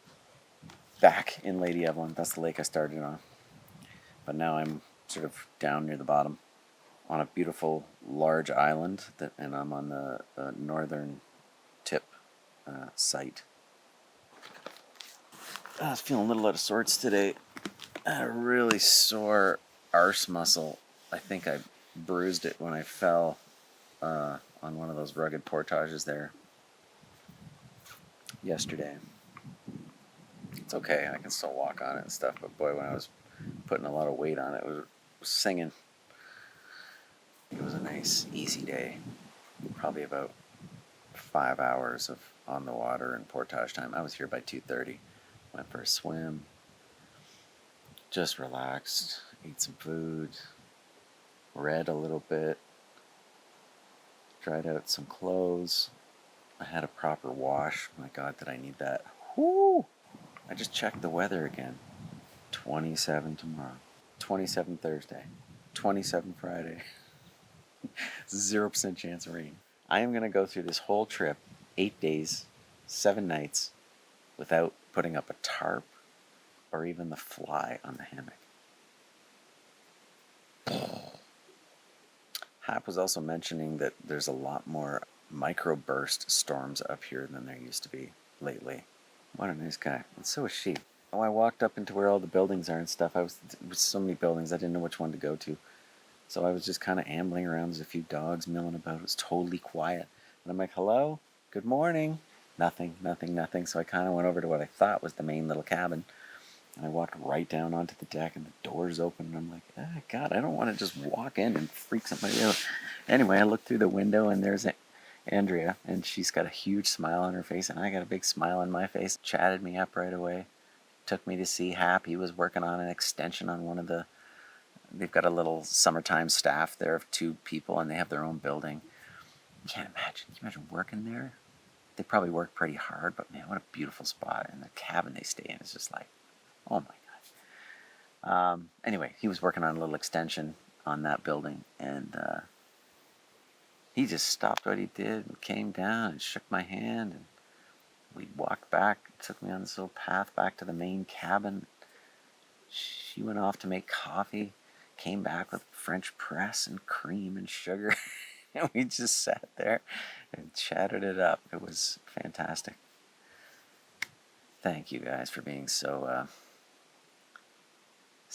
back in Lady Evelyn. That's the lake I started on. But now I'm sort of down near the bottom on a beautiful large island, and I'm on the northern tip site. I was feeling a little out of sorts today. I had a really sore arse muscle. I think I bruised it when I fell on one of those rugged portages there yesterday. It's okay, I can still walk on it and stuff, but boy, when I was putting a lot of weight on it, it was singing. It was a nice, easy day. Probably about 5 hours of on the water and portage time. I was here by 2:30. Went for a swim. Just relaxed. Ate some food. Read a little bit. Tried out some clothes. I had a proper wash. My God, did I need that. Whoo! I just checked the weather again. 27 tomorrow. 27 Thursday. 27 Friday. 0% chance of rain. I am going to go through this whole trip, 8 days, 7 nights, without putting up a tarp or even the fly on the hammock. Hap was also mentioning that there's a lot more microburst storms up here than there used to be lately. What a nice guy. And so is she. Oh, I walked up into where all the buildings are and stuff. There was so many buildings, I didn't know which one to go to. So I was just kind of ambling around. There's a few dogs milling about. It was totally quiet. And I'm like, hello? Good morning. Nothing. So I kind of went over to what I thought was the main little cabin. And I walked right down onto the deck, and the doors open. And I'm like, oh, God, I don't want to just walk in and freak somebody out. Anyway, I looked through the window, and there's Andrea. And she's got a huge smile on her face. And I got a big smile on my face. Chatted me up right away. Took me to see Hap. He was working on an extension on one of the... They've got a little summertime staff there of 2 people, and they have their own building. Can't imagine. Can you imagine working there? They probably work pretty hard, but man, what a beautiful spot. And the cabin they stay in is just like, oh my God. Anyway, he was working on a little extension on that building, and he just stopped what he did and came down and shook my hand, and we walked back. Took me on this little path back to the main cabin. She went off to make coffee. Came back with French press and cream and sugar. And we just sat there and chatted it up. It was fantastic. Thank you guys for being so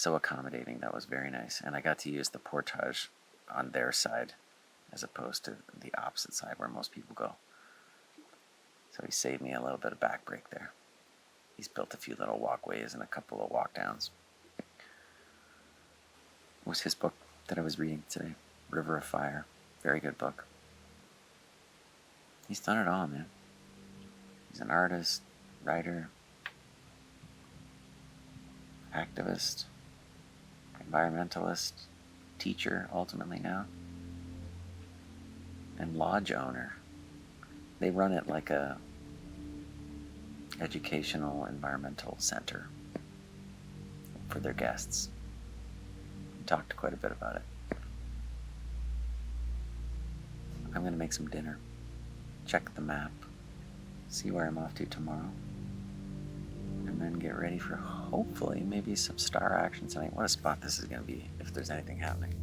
accommodating. That was very nice. And I got to use the portage on their side as opposed to the opposite side where most people go. So he saved me a little bit of back break there. He's built a few little walkways and a couple of walk downs. What was his book that I was reading today? River of Fire. Very good book. He's done it all, man. He's an artist, writer, activist, environmentalist, teacher ultimately now, and lodge owner. They run it like a educational environmental center for their guests. We talked quite a bit about it. I'm going to make some dinner, check the map, see where I'm off to tomorrow, and then get ready for hopefully maybe some star action tonight. What a spot this is going to be if there's anything happening.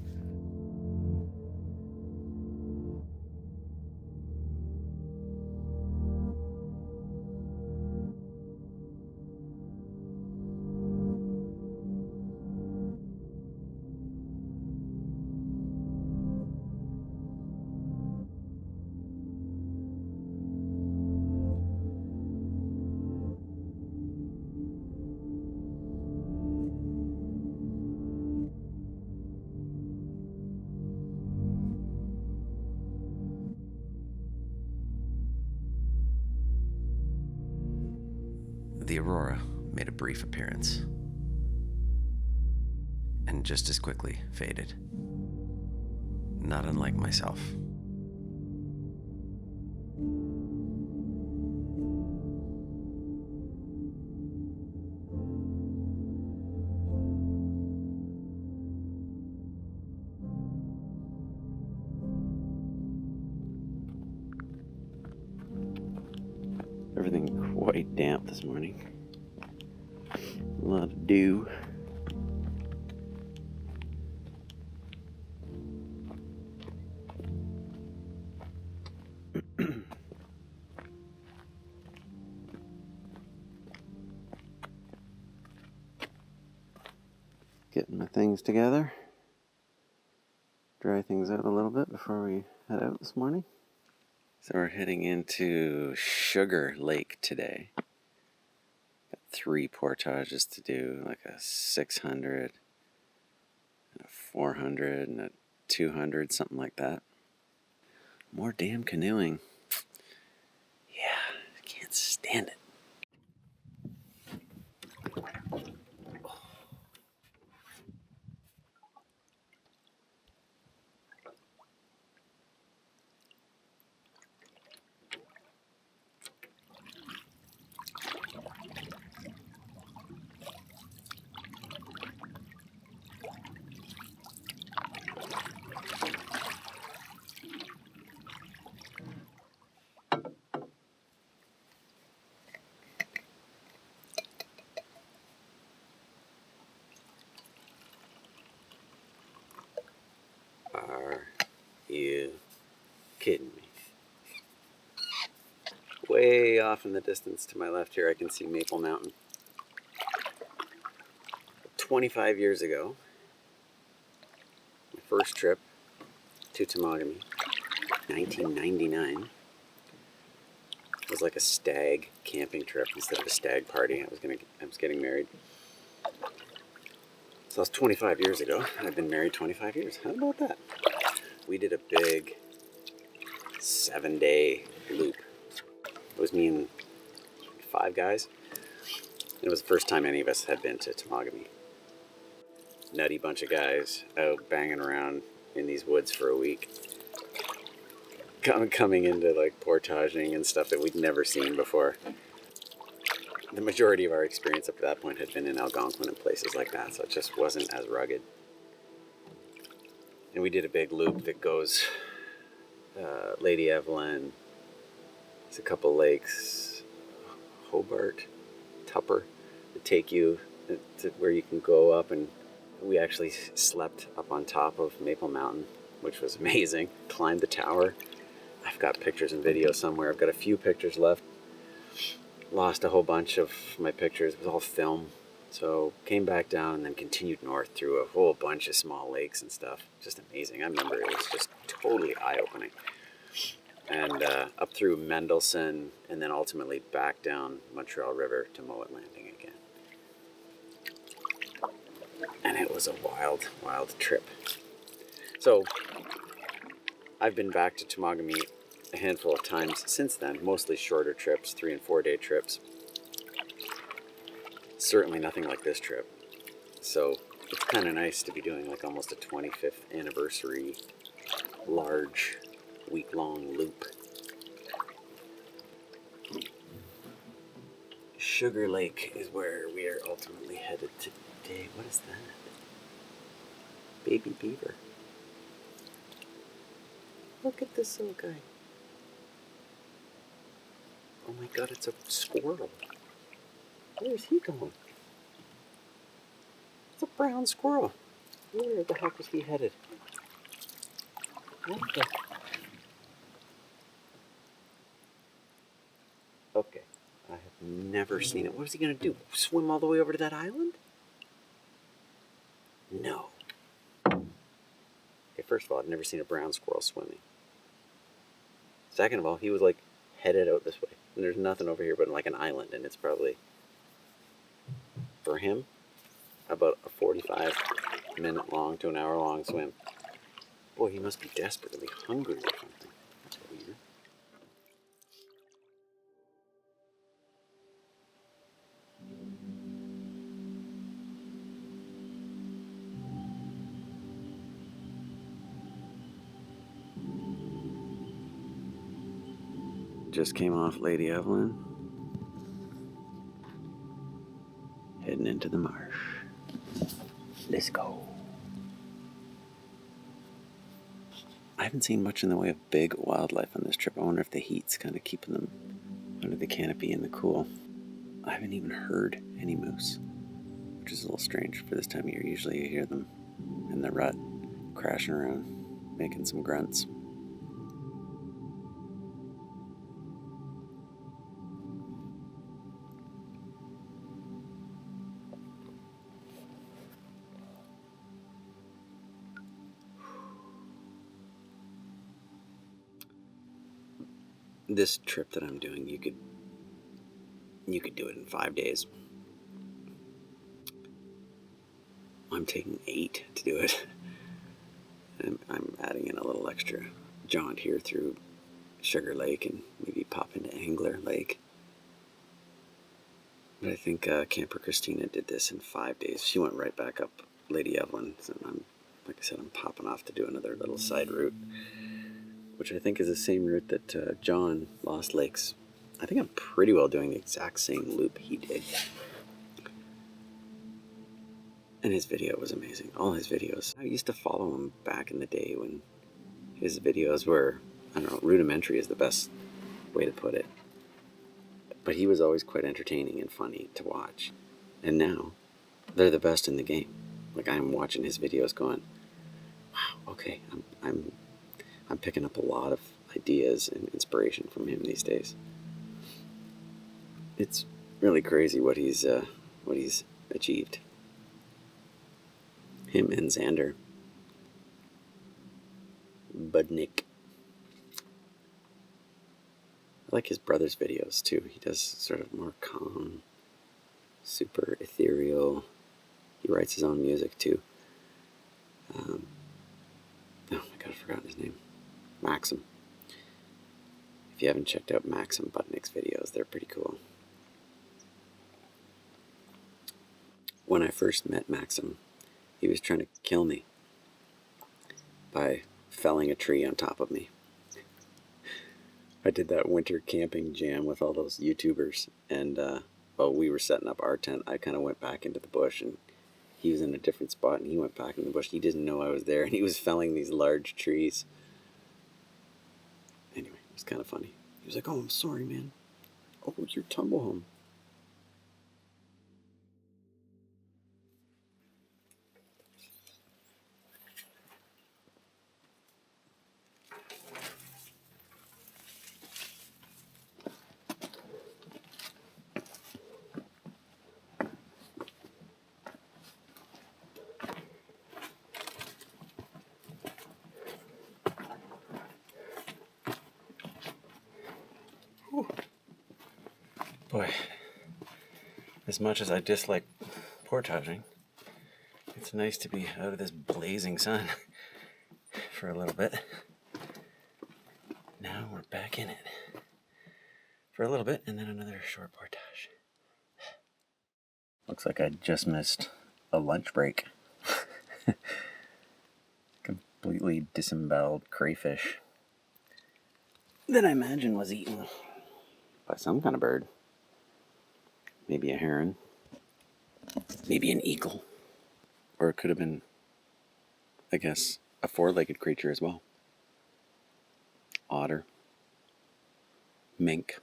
The aurora made a brief appearance and just as quickly faded. Not unlike myself. Everything quite damp this morning. A lot of dew. Getting my things together. Dry things out a little bit before we head out this morning. So we're heading into Sugar Lake today. Got 3 portages to do, like a 600, a 400, and a 200, something like that. More damn canoeing. Yeah, I can't stand it. Are you kidding me? Way off in the distance to my left here, I can see Maple Mountain. 25 years ago, my first trip to Temagami, 1999, was like a stag camping trip instead of a stag party. I was getting married. So that was 25 years ago. I've been married 25 years. How about that? We did a big 7-day loop. It was me and 5 guys. It was the first time any of us had been to Temagami. Nutty bunch of guys out banging around in these woods for a week. Coming into like portaging and stuff that we'd never seen before. The majority of our experience up to that point had been in Algonquin and places like that, so it just wasn't as rugged. And we did a big loop that goes Lady Evelyn, there's a couple lakes, Hobart, Tupper, that take you to where you can go up, and we actually slept up on top of Maple Mountain, which was amazing. Climbed the tower. I've got pictures and videos somewhere. I've got a few pictures left. Lost a whole bunch of my pictures. It was all film. So came back down and then continued north through a whole bunch of small lakes and stuff. Just amazing. I remember it was just totally eye-opening. And up through Mendelssohn, and then ultimately back down Montreal River to Moet Landing again. And it was a wild, wild trip. So I've been back to Temagami a handful of times since then, mostly shorter trips, 3 and 4 day trips. Certainly nothing like this trip. So it's kind of nice to be doing like almost a 25th anniversary large week-long loop. Sugar Lake is where we are ultimately headed today. What is that? Baby beaver. Look at this little guy. Oh my god, it's a squirrel. Where's he going? It's a brown squirrel. Where the heck is he headed? What the? Okay, I have never seen it. What is he gonna do? Swim all the way over to that island? No. Okay, first of all, I've never seen a brown squirrel swimming. Second of all, he was like headed out this way. And there's nothing over here but like an island, and it's probably, for him, about a 45-minute long to an hour long swim. Boy, he must be desperately hungry or something. That's weird. Just came off Lady Evelyn. Heading into the marsh. Let's go. I haven't seen much in the way of big wildlife on this trip. I wonder if the heat's kind of keeping them under the canopy in the cool. I haven't even heard any moose, which is a little strange for this time of year. Usually you hear them in the rut, crashing around, making some grunts. This trip that I'm doing, you could do it in 5 days. I'm taking 8 to do it. I'm adding in a little extra jaunt here through Sugar Lake and maybe pop into Angler Lake. But I think Camper Christina did this in 5 days. She went right back up Lady Evelyn. So like I said, I'm popping off to do another little side route, which I think is the same route that John Lost Lakes. I think I'm pretty well doing the exact same loop he did. And his video was amazing. All his videos. I used to follow him back in the day when his videos were, I don't know, rudimentary is the best way to put it. But he was always quite entertaining and funny to watch. And now, they're the best in the game. Like, I'm watching his videos going, wow, okay, I'm picking up a lot of ideas and inspiration from him these days. It's really crazy what he's achieved. Him and Xander Budnick. I like his brother's videos too. He does sort of more calm, super ethereal. He writes his own music too. Oh my god, I've forgotten his name. Maxim. If you haven't checked out Maxim Budnick's videos, they're pretty cool. When I first met Maxim, he was trying to kill me by felling a tree on top of me. I did that winter camping jam with all those YouTubers, and while we were setting up our tent, I kind of went back into the bush, and he was in a different spot, and he went back in the bush. He didn't know I was there, and he was felling these large trees. Anyway, it was kind of funny. He was like, "Oh, I'm sorry, man. Oh, your tumble home." Boy, as much as I dislike portaging, it's nice to be out of this blazing sun for a little bit. Now we're back in it for a little bit and then another short portage. Looks like I just missed a lunch break. Completely disemboweled crayfish that I imagine was eaten by some kind of bird. Maybe a heron. Maybe an eagle. Or it could have been, I guess, a four-legged creature as well. Otter. Mink.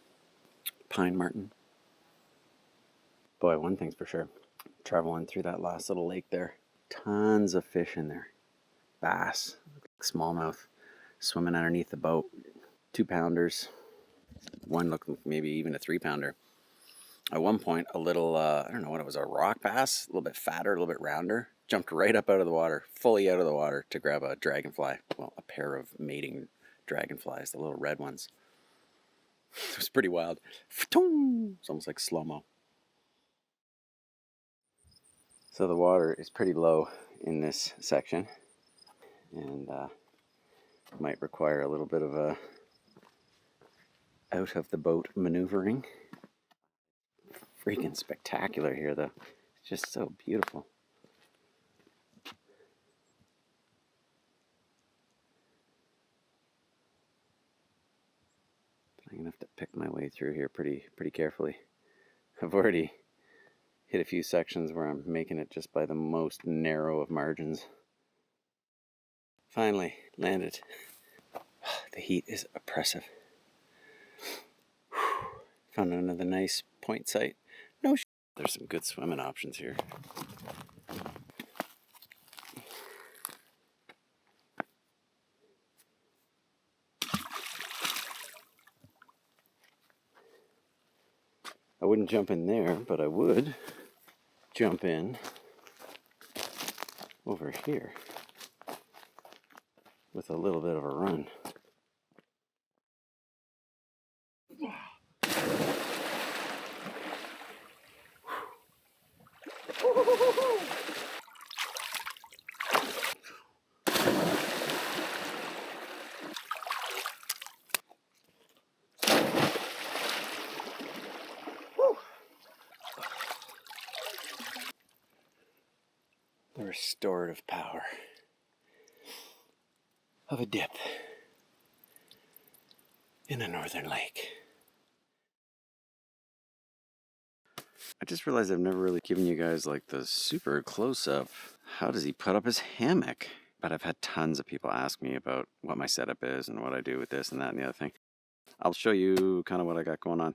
Pine marten. Boy, one thing's for sure. Traveling through that last little lake there. Tons of fish in there. Bass. Smallmouth. Swimming underneath the boat. 2-pounders. One looked maybe even a 3-pounder. At one point, a little, I don't know what it was, a rock bass, a little bit fatter, a little bit rounder, jumped right up out of the water, fully out of the water to grab a dragonfly. Well, a pair of mating dragonflies, the little red ones. It was pretty wild. It's almost like slow-mo. So the water is pretty low in this section, and might require a little bit of a out of the boat maneuvering. Freaking spectacular here, though. It's just so beautiful. I'm gonna have to pick my way through here pretty carefully. I've already hit a few sections where I'm making it just by the most narrow of margins. Finally landed. The heat is oppressive. Found another nice point site. No sh. There's some good swimming options here. I wouldn't jump in there, but I would jump in over here with a little bit of a run. The restorative power of a dip in a northern lake. I just realized I've never really given you guys like the super close-up, how does he put up his hammock? But I've had tons of people ask me about what my setup is and what I do with this and that and the other thing. I'll show you kind of what I got going on.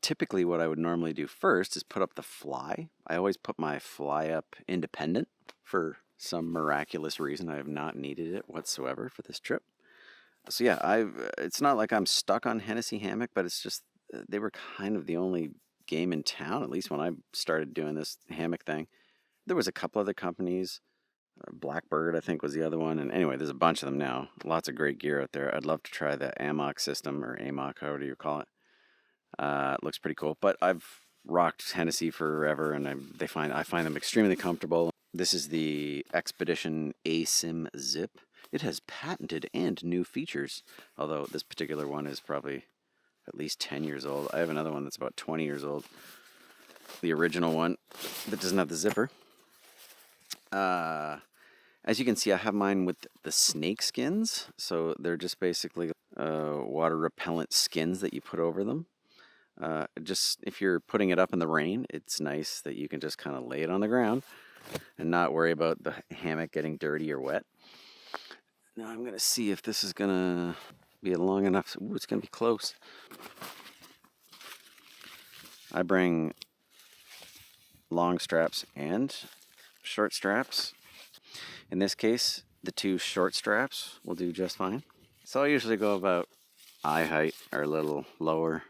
Typically what I would normally do first is put up the fly. I always put my fly up independent. For some miraculous reason, I have not needed it whatsoever for this trip. So yeah, it's not like I'm stuck on Hennessy hammock, but it's just they were kind of the only game in town, at least when I started doing this hammock thing. There was a couple other companies. Blackbird, I think, was the other one. And anyway, there's a bunch of them now. Lots of great gear out there. I'd love to try the AMOC system, or AMOC, however you call it. It looks pretty cool. But I've rocked Hennessy forever, and I find them extremely comfortable. This is the Expedition ASIM Zip. It has patented and new features, although this particular one is probably at least 10 years old. I have another one that's about 20 years old. The original one that doesn't have the zipper. As you can see, I have mine with the snake skins. So they're just basically water repellent skins that you put over them. Just if you're putting it up in the rain, it's nice that you can just kind of lay it on the ground and not worry about the hammock getting dirty or wet. Now I'm going to see if this is going to be long enough. Ooh, it's going to be close. I bring long straps and short straps. In this case, the 2 short straps will do just fine. So I usually go about eye height or a little lower.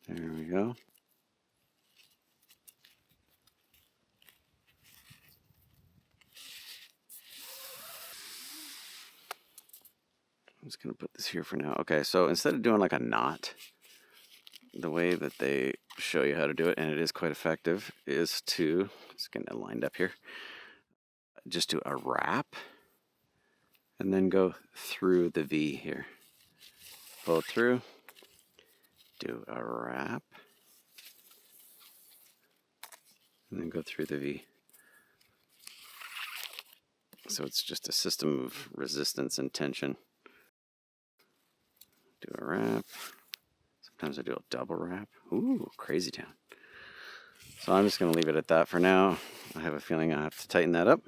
There we go. I'm just going to put this here for now. Okay, so instead of doing like a knot, the way that they show you how to do it, and it is quite effective, is to, just getting it lined up here, just do a wrap and then go through the V here. Pull it through, do a wrap, and then go through the V. So it's just a system of resistance and tension. Do a wrap. Sometimes I do a double wrap. Ooh, crazy town. So I'm just going to leave it at that for now. I have a feeling I have to tighten that up.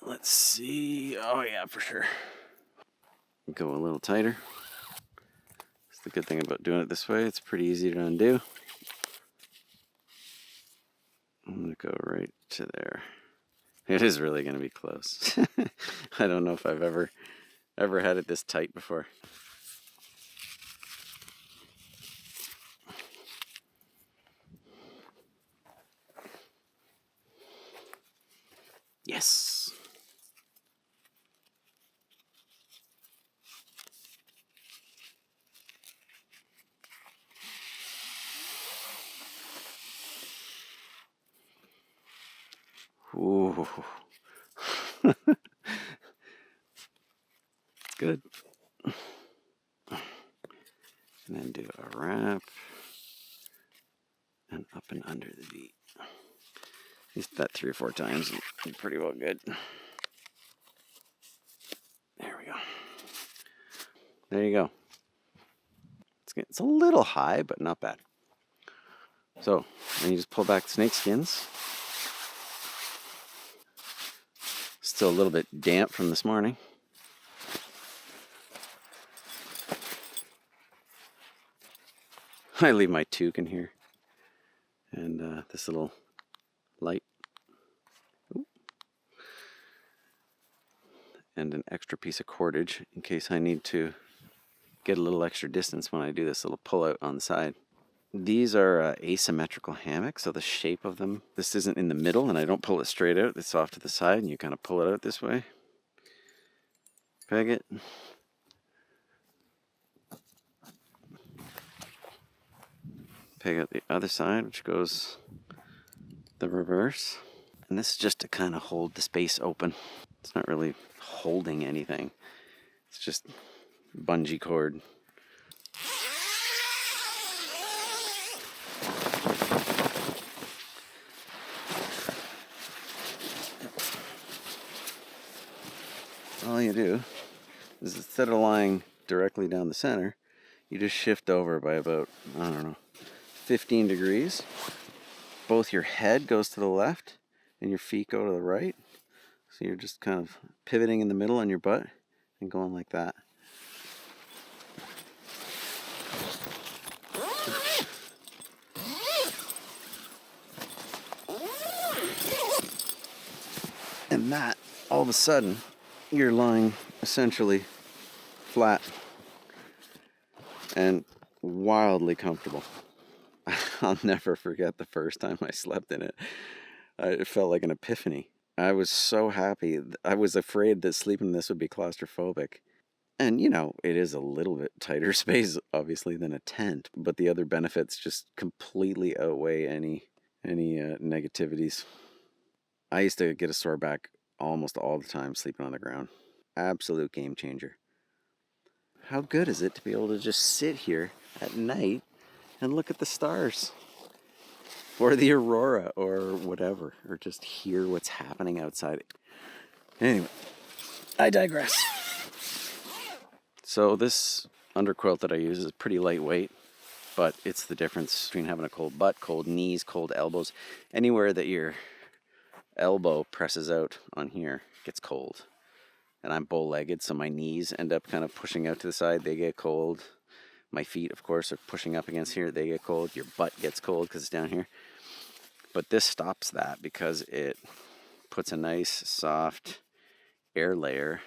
Let's see. Oh yeah, for sure. Go a little tighter. That's the good thing about doing it this way. It's pretty easy to undo. I'm going to go right to there. It is really going to be close. I don't know if I've ever had it this tight before. Yes. Ooh. Good. And then do a wrap and up and under the V. Used that 3 or 4 times and you're pretty well good. There we go. There you go. It's a little high, but not bad. So then you just pull back the snake skins. Still a little bit damp from this morning. I leave my toque in here and this little light. Ooh. And an extra piece of cordage in case I need to get a little extra distance when I do this little pull out on the side. These are asymmetrical hammocks, so the shape of them, this isn't in the middle and I don't pull it straight out, it's off to the side and you kind of pull it out this way. Peg it. Peg out the other side, which goes the reverse. And this is just to kind of hold the space open. It's not really holding anything. It's just bungee cord. All you do is instead of lying directly down the center, you just shift over by about, I don't know, 15 degrees. Both your head goes to the left and your feet go to the right. So you're just kind of pivoting in the middle on your butt and going like that. And that, all of a sudden, you're lying essentially flat and wildly comfortable. I'll never forget the first time I slept in it. It felt like an epiphany. I was so happy. I was afraid that sleeping in this would be claustrophobic. And, you know, it is a little bit tighter space, obviously, than a tent. But the other benefits just completely outweigh any negativities. I used to get a sore back almost all the time sleeping on the ground. Absolute game changer. How good is it to be able to just sit here at night and look at the stars? Or the aurora or whatever. Or just hear what's happening outside. Anyway, I digress. So this underquilt that I use is pretty lightweight, but it's the difference between having a cold butt, cold knees, cold elbows. Anywhere that your elbow presses out on here gets cold. And I'm bow-legged, so my knees end up kind of pushing out to the side. They get cold. My feet, of course, are pushing up against here. They get cold. Your butt gets cold because it's down here. But this stops that because it puts a nice, soft air layer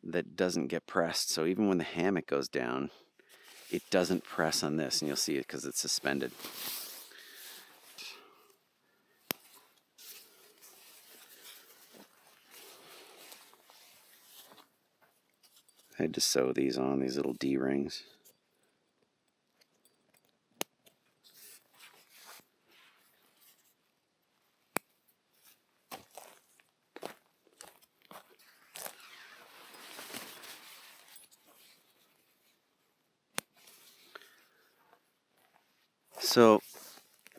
that doesn't get pressed. So even when the hammock goes down, it doesn't press on this. And you'll see it because it's suspended. I just sew these on, these little D-rings. So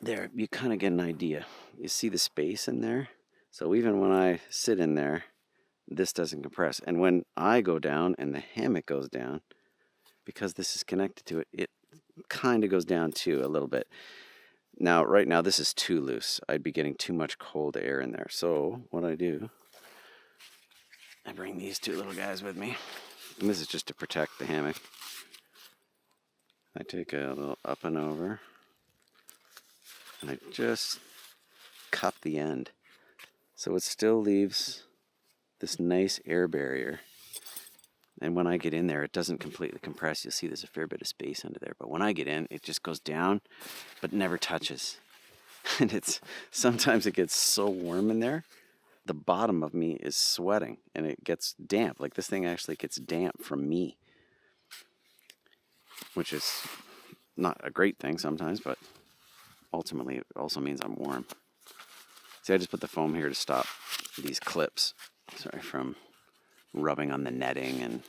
there, you kind of get an idea. You see the space in there? So even when I sit in there, this doesn't compress. And when I go down and the hammock goes down, because this is connected to it, it kind of goes down too a little bit. Now, right now, this is too loose. I'd be getting too much cold air in there. So what I do, I bring these two little guys with me. And this is just to protect the hammock. I take a little up and over, and I just cup the end. So it still leaves this nice air barrier. And when I get in there, it doesn't completely compress. You'll see there's a fair bit of space under there. But when I get in, it just goes down, but never touches. And sometimes it gets so warm in there, the bottom of me is sweating and it gets damp. Like this thing actually gets damp from me, which is not a great thing sometimes, but ultimately it also means I'm warm. See, I just put the foam here to stop these clips, from rubbing on the netting, and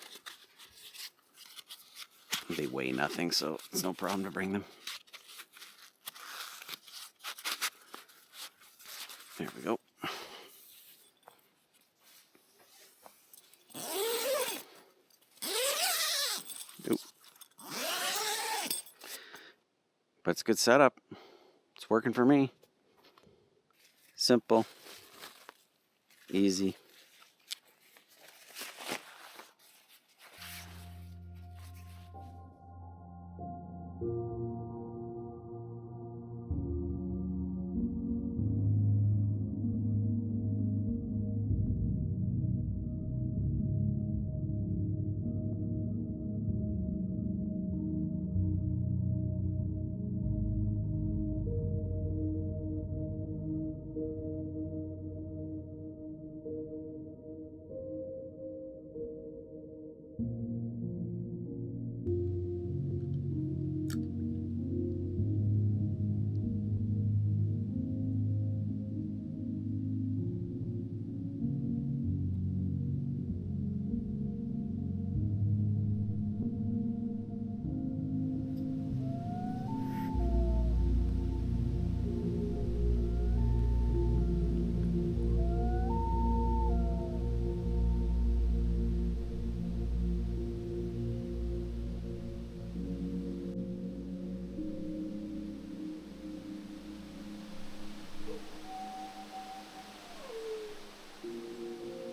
they weigh nothing, so it's no problem to bring them. There we go. Oop. But it's a good setup. It's working for me. Simple. Easy.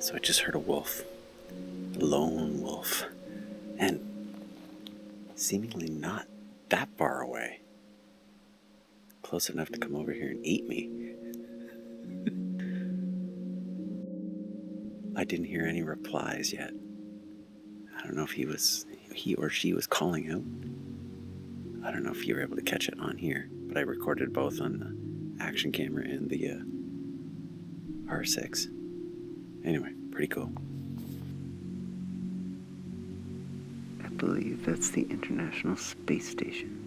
So I just heard a wolf, a lone wolf, and seemingly not that far away. Close enough to come over here and eat me. I didn't hear any replies yet. I don't know if he or she was calling out. I don't know if you were able to catch it on here, but I recorded both on the action camera and the R6. Anyway, pretty cool. I believe that's the International Space Station.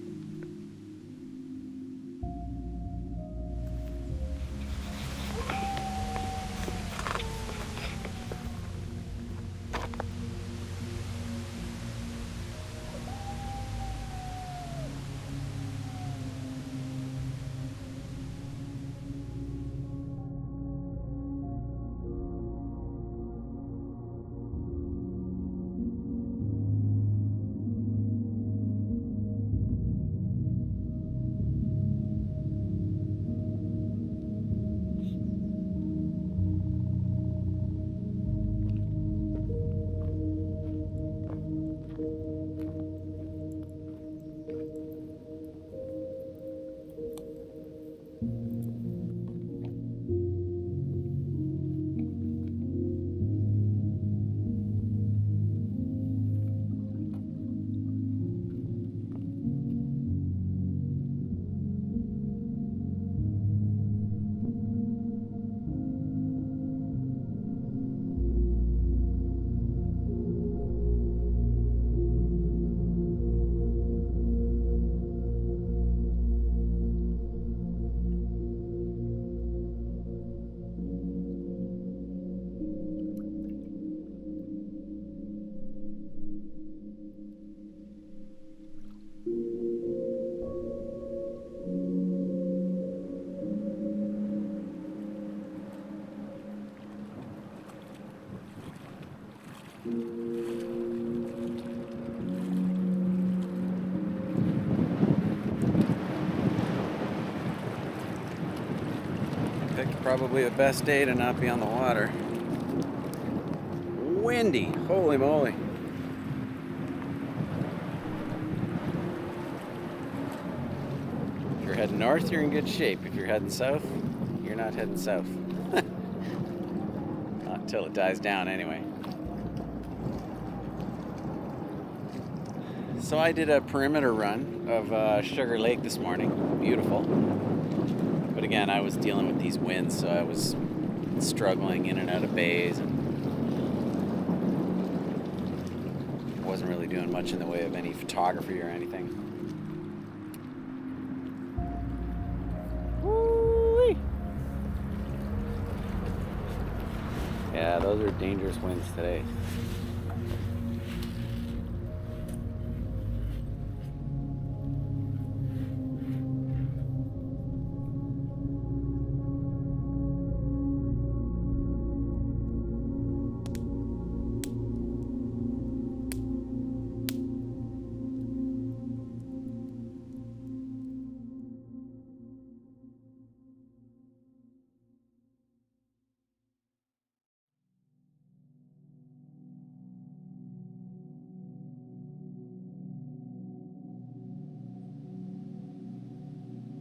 Picked probably the best day to not be on the water. Windy, holy moly. If you're heading north, you're in good shape. If you're heading south, you're not heading south. Not until it dies down anyway. So I did a perimeter run of Sugar Lake this morning. Beautiful. But again, I was dealing with these winds, so I was struggling in and out of bays and wasn't really doing much in the way of any photography or anything. Woo-wee. Yeah, those are dangerous winds today.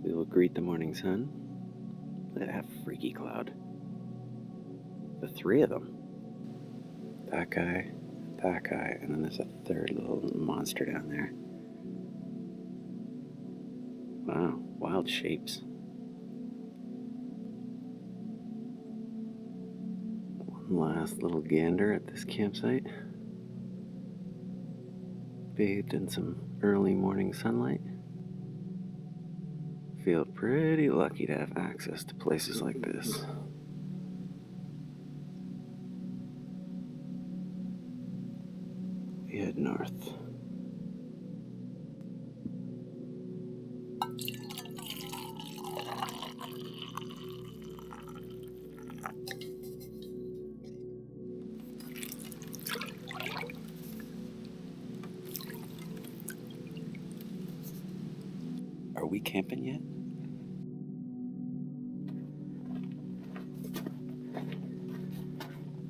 We will greet the morning sun. Look at that freaky cloud. The three of them. That guy, and then there's a third little monster down there. Wow, wild shapes. One last little gander at this campsite. Bathed in some early morning sunlight. Feel pretty lucky to have access to places like this. We head north. Are we camping yet?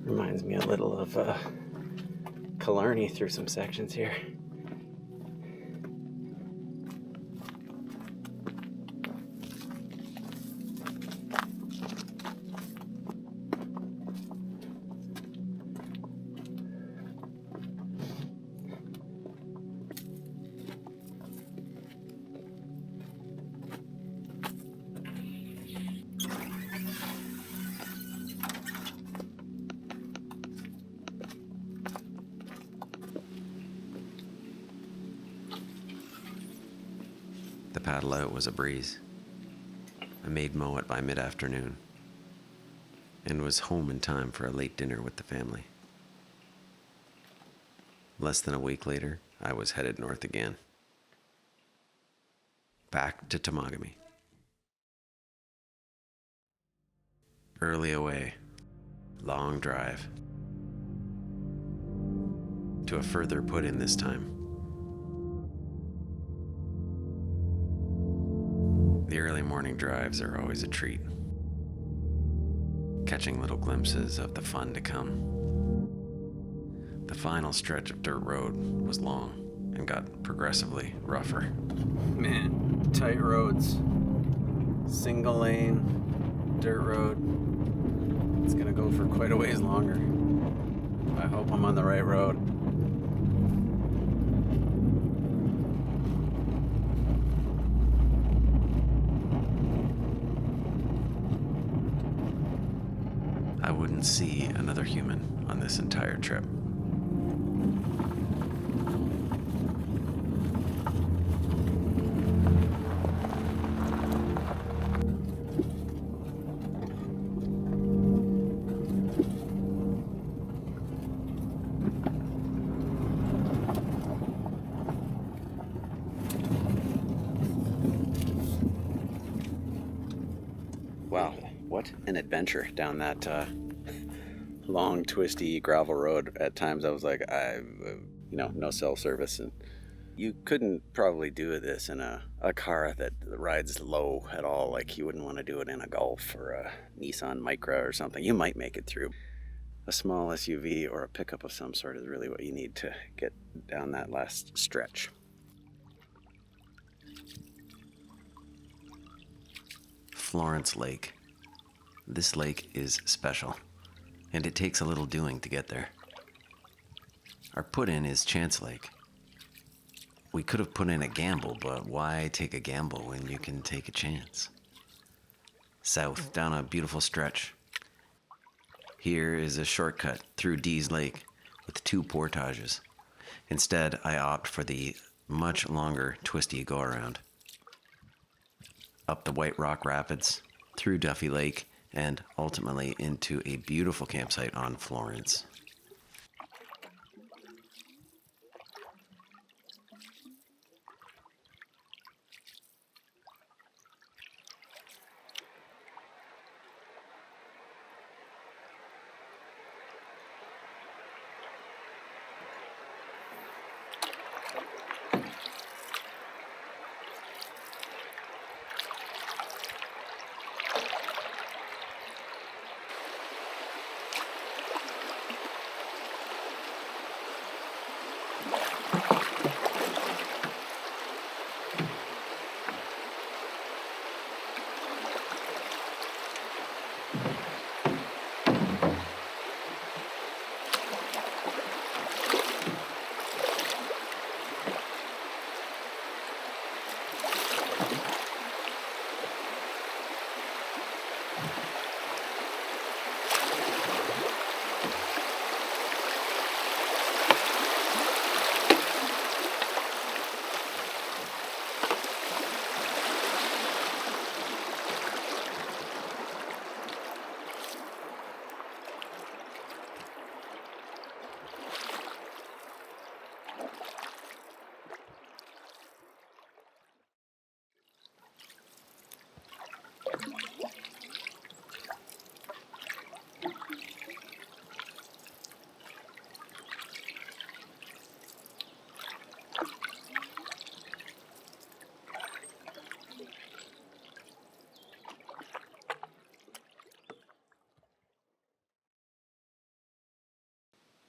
Reminds me a little of Killarney through some sections here. The paddle out was a breeze. I made Moet by mid-afternoon and was home in time for a late dinner with the family. Less than a week later, I was headed north again. Back to Temagami. Early away, long drive. To a further put-in this time. The early morning drives are always a treat. Catching little glimpses of the fun to come. The final stretch of dirt road was long and got progressively rougher. Man, tight roads. Single lane, dirt road. It's gonna go for quite a ways longer. I hope I'm on the right road. I wouldn't see another human on this entire trip. Wow, what an adventure down that long, twisty gravel road. At times I was like, no cell service, and You couldn't probably do this in a car that rides low at all. Like, you wouldn't want to do it in a Golf or a Nissan Micra or something. You might make it through. A small SUV or a pickup of some sort is really what you need to get down that last stretch. Florence Lake. This lake is special, and it takes a little doing to get there. Our put-in is Chance Lake. We could have put in a gamble, but why take a gamble when you can take a chance? South, down a beautiful stretch. Here is a shortcut through Dease Lake with 2 portages. Instead, I opt for the much longer, twisty go-around. Up the White Rock Rapids, through Duffy Lake, and ultimately into a beautiful campsite on Florence.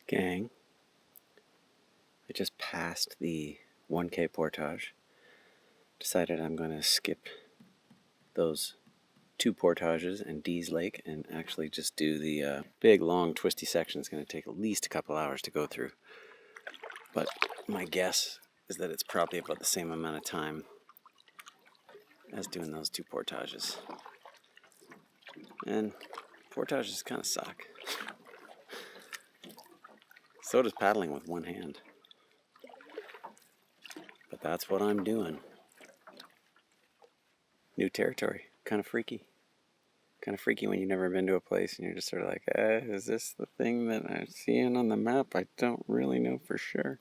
Gang, I just passed the 1K portage. Decided I'm going to skip those 2 portages and Dease Lake and actually just do the big, long, twisty section. It's going to take at least a couple hours to go through. But my guess is that it's probably about the same amount of time as doing those 2 portages. And portages kind of suck. So does paddling with one hand. But that's what I'm doing. New territory. Kind of freaky. Kind of freaky when you've never been to a place and you're just sort of like, is this the thing that I'm seeing on the map? I don't really know for sure.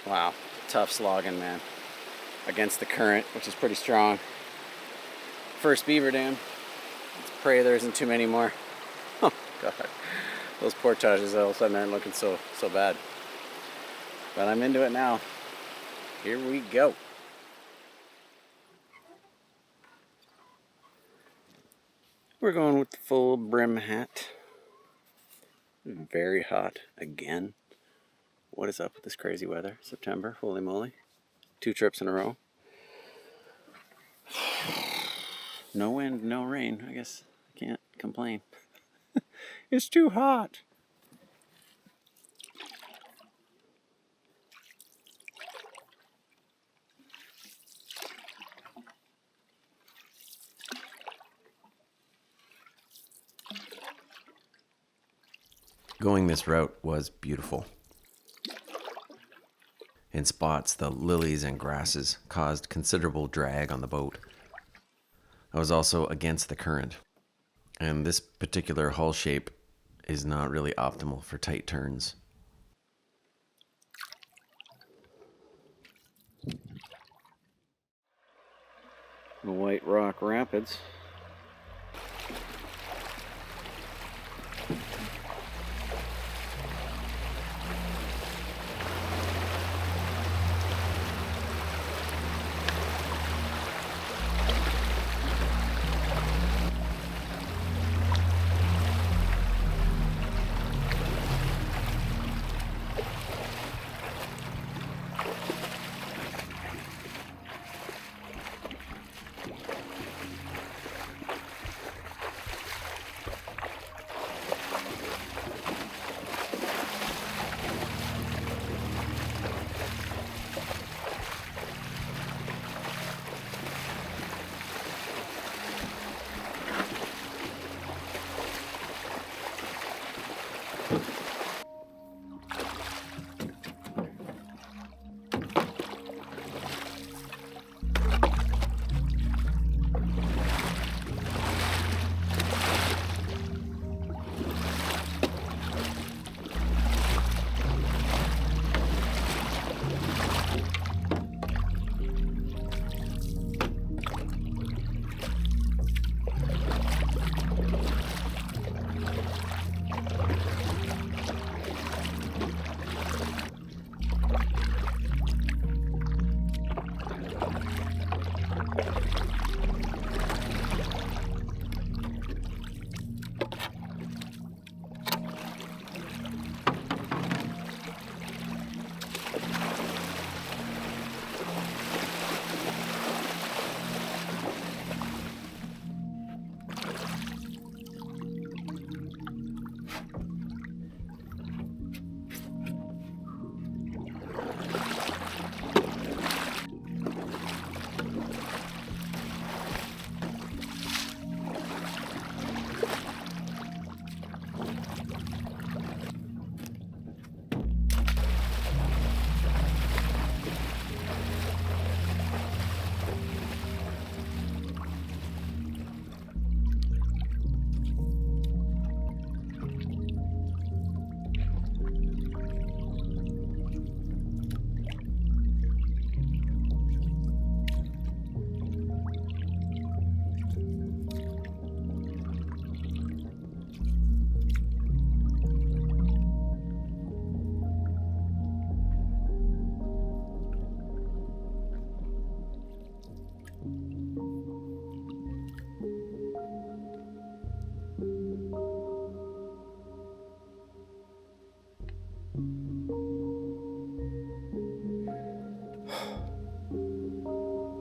Wow. Tough slogging, man. Against the current, which is pretty strong. First beaver dam. Let's pray there isn't too many more. Oh, God. Those portages all of a sudden aren't looking so bad. But I'm into it now. Here we go. We're going with the full brim hat. Very hot again. What is up with this crazy weather? September, holy moly. 2 trips in a row. No wind, no rain. I guess I can't complain. It's too hot. Going this route was beautiful. In spots, the lilies and grasses caused considerable drag on the boat. I was also against the current, and this particular hull shape is not really optimal for tight turns. The White Rock Rapids.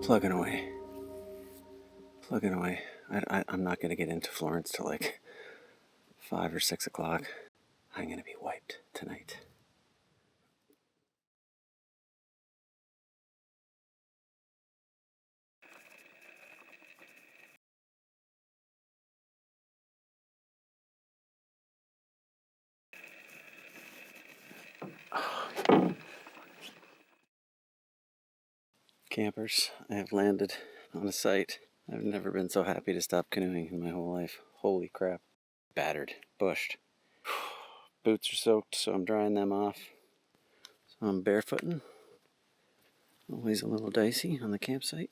plugging away. Plugging away. I'm not going to get into Florence till like 5 or 6 o'clock. I'm going to be wiped tonight. Campers, I have landed on a site. I've never been so happy to stop canoeing in my whole life. Holy crap. Battered, bushed. Boots are soaked, so I'm drying them off. So I'm barefooting. Always a little dicey on the campsite.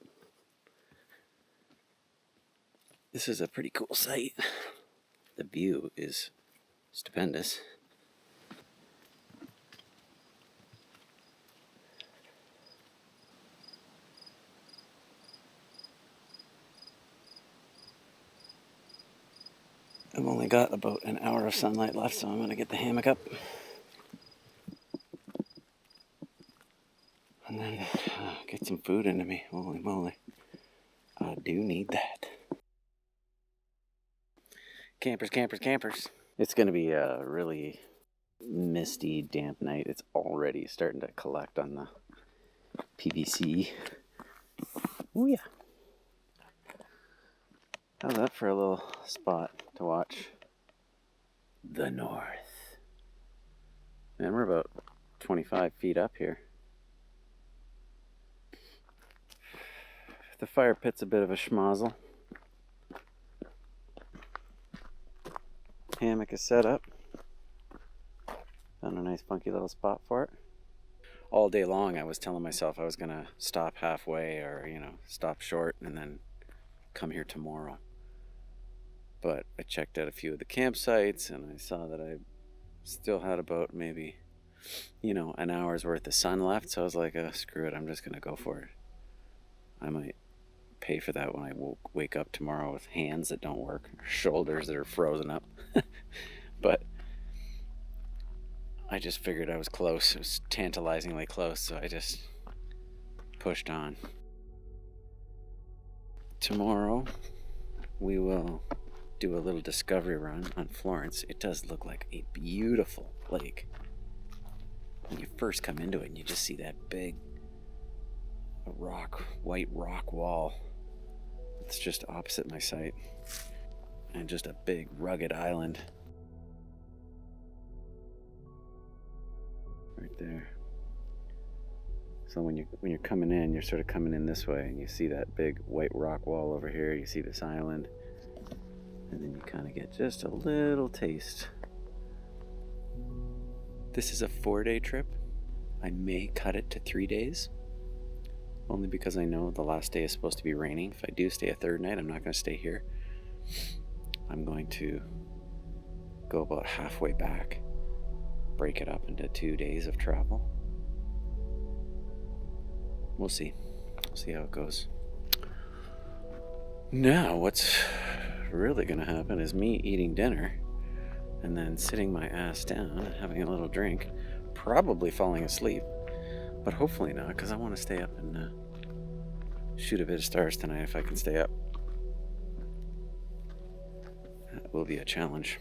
This is a pretty cool site. The view is stupendous. I've only got about an hour of sunlight left, so I'm going to get the hammock up. And then get some food into me. Holy moly. I do need that. Campers, campers, campers. It's going to be a really misty, damp night. It's already starting to collect on the PVC. Oh yeah. How's that for a little spot to watch? The north. And we're about 25 feet up here. The fire pit's a bit of a schmozzle. Hammock is set up. Found a nice funky little spot for it. All day long I was telling myself I was gonna stop halfway or, stop short and then come here tomorrow. But I checked out a few of the campsites and I saw that I still had about maybe, an hour's worth of sun left. So I was like, screw it, I'm just gonna go for it. I might pay for that when I wake up tomorrow with hands that don't work, or shoulders that are frozen up. But I just figured I was close. It was tantalizingly close, so I just pushed on. Tomorrow we will do a little discovery run on Florence. It does look like a beautiful lake. When you first come into it and you just see that big white rock wall. It's just opposite my site. And just a big rugged island. Right there. So when you're coming in, you're sort of coming in this way and you see that big white rock wall over here, you see this island. And then you kind of get just a little taste. This is a 4-day trip. I may cut it to 3 days. Only because I know the last day is supposed to be raining. If I do stay a third night, I'm not going to stay here. I'm going to go about halfway back. Break it up into 2 days of travel. We'll see. We'll see how it goes. Now, what's really going to happen is me eating dinner and then sitting my ass down and having a little drink, probably falling asleep, but hopefully not, because I want to stay up and shoot a bit of stars tonight if I can stay up. That will be a challenge.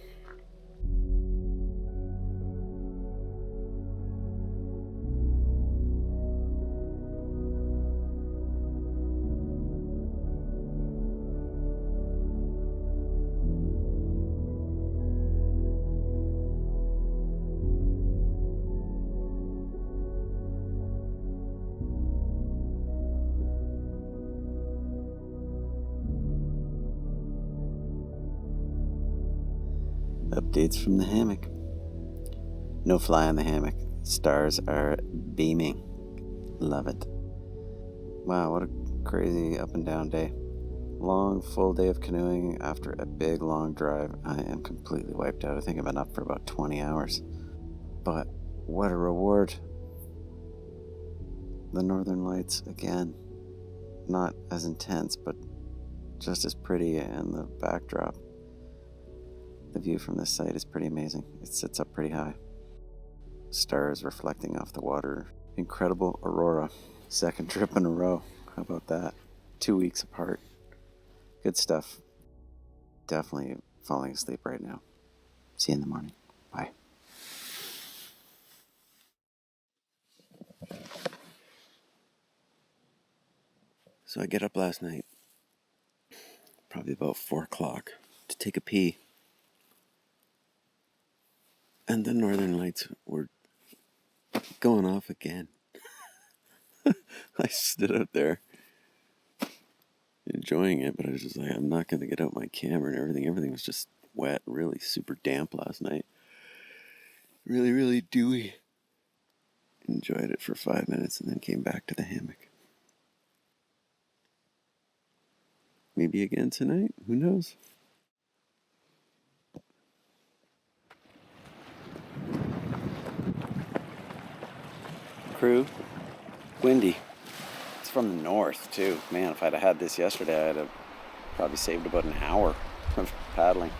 Updates from the hammock. No fly on the hammock. Stars are beaming. Love it. Wow, what a crazy up and down day. Long, full day of canoeing after a big, long drive. I am completely wiped out. I think I've been up for about 20 hours. But what a reward. The Northern Lights again. Not as intense, but just as pretty, and the backdrop. The view from this site is pretty amazing. It sits up pretty high. Stars reflecting off the water. Incredible aurora. Second trip in a row. How about that? 2 weeks apart. Good stuff. Definitely falling asleep right now. See you in the morning. Bye. So I get up last night, probably about 4 o'clock, to take a pee. And the northern lights were going off again. I stood out there enjoying it, but I was just like, I'm not going to get out my camera and everything. Everything was just wet, really super damp last night. Really, really dewy. Enjoyed it for 5 minutes and then came back to the hammock. Maybe again tonight? Who knows? Crew, windy. It's from the north too. Man, if I'd have had this yesterday, I'd have probably saved about an hour of paddling.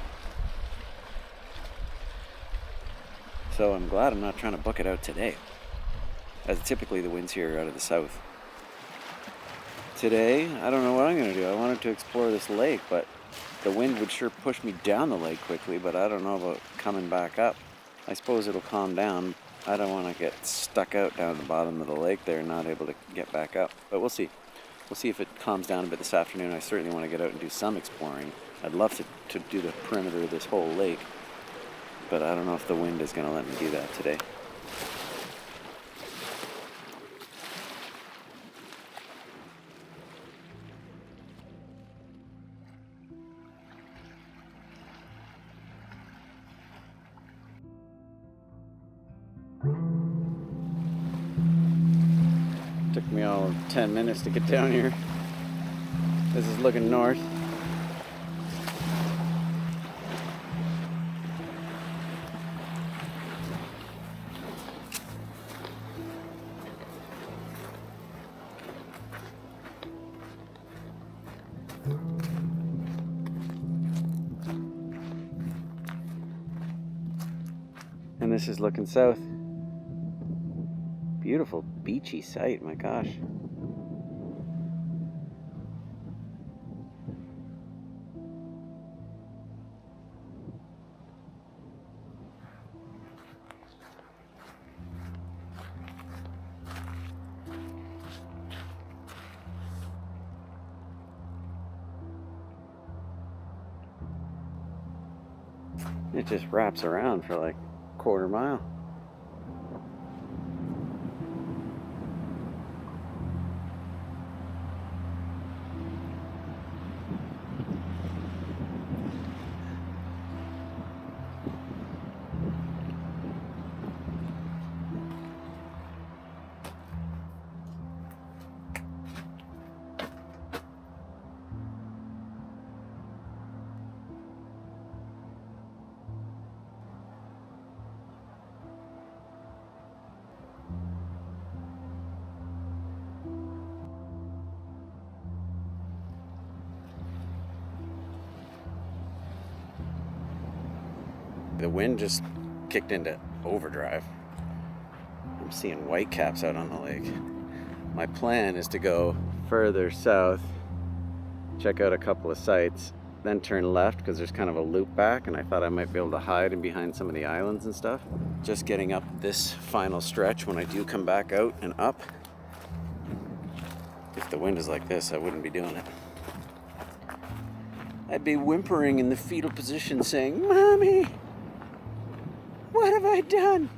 So I'm glad I'm not trying to book it out today, as typically the winds here are out of the south. Today, I don't know what I'm going to do. I wanted to explore this lake, but the wind would sure push me down the lake quickly, but I don't know about coming back up. I suppose it'll calm down. I don't want to get stuck out down the bottom of the lake there and not able to get back up. But we'll see. We'll see if it calms down a bit this afternoon. I certainly want to get out and do some exploring. I'd love to do the perimeter of this whole lake, but I don't know if the wind is going to let me do that today. Took me all 10 minutes to get down here. This is looking north. And this is looking south. Beautiful beachy sight, my gosh. It just wraps around for like a quarter mile. The wind just kicked into overdrive. I'm seeing whitecaps out on the lake. My plan is to go further south, check out a couple of sites, then turn left because there's kind of a loop back and I thought I might be able to hide in behind some of the islands and stuff. Just getting up this final stretch when I do come back out and up. If the wind is like this, I wouldn't be doing it. I'd be whimpering in the fetal position saying, "Mommy, what have I done?"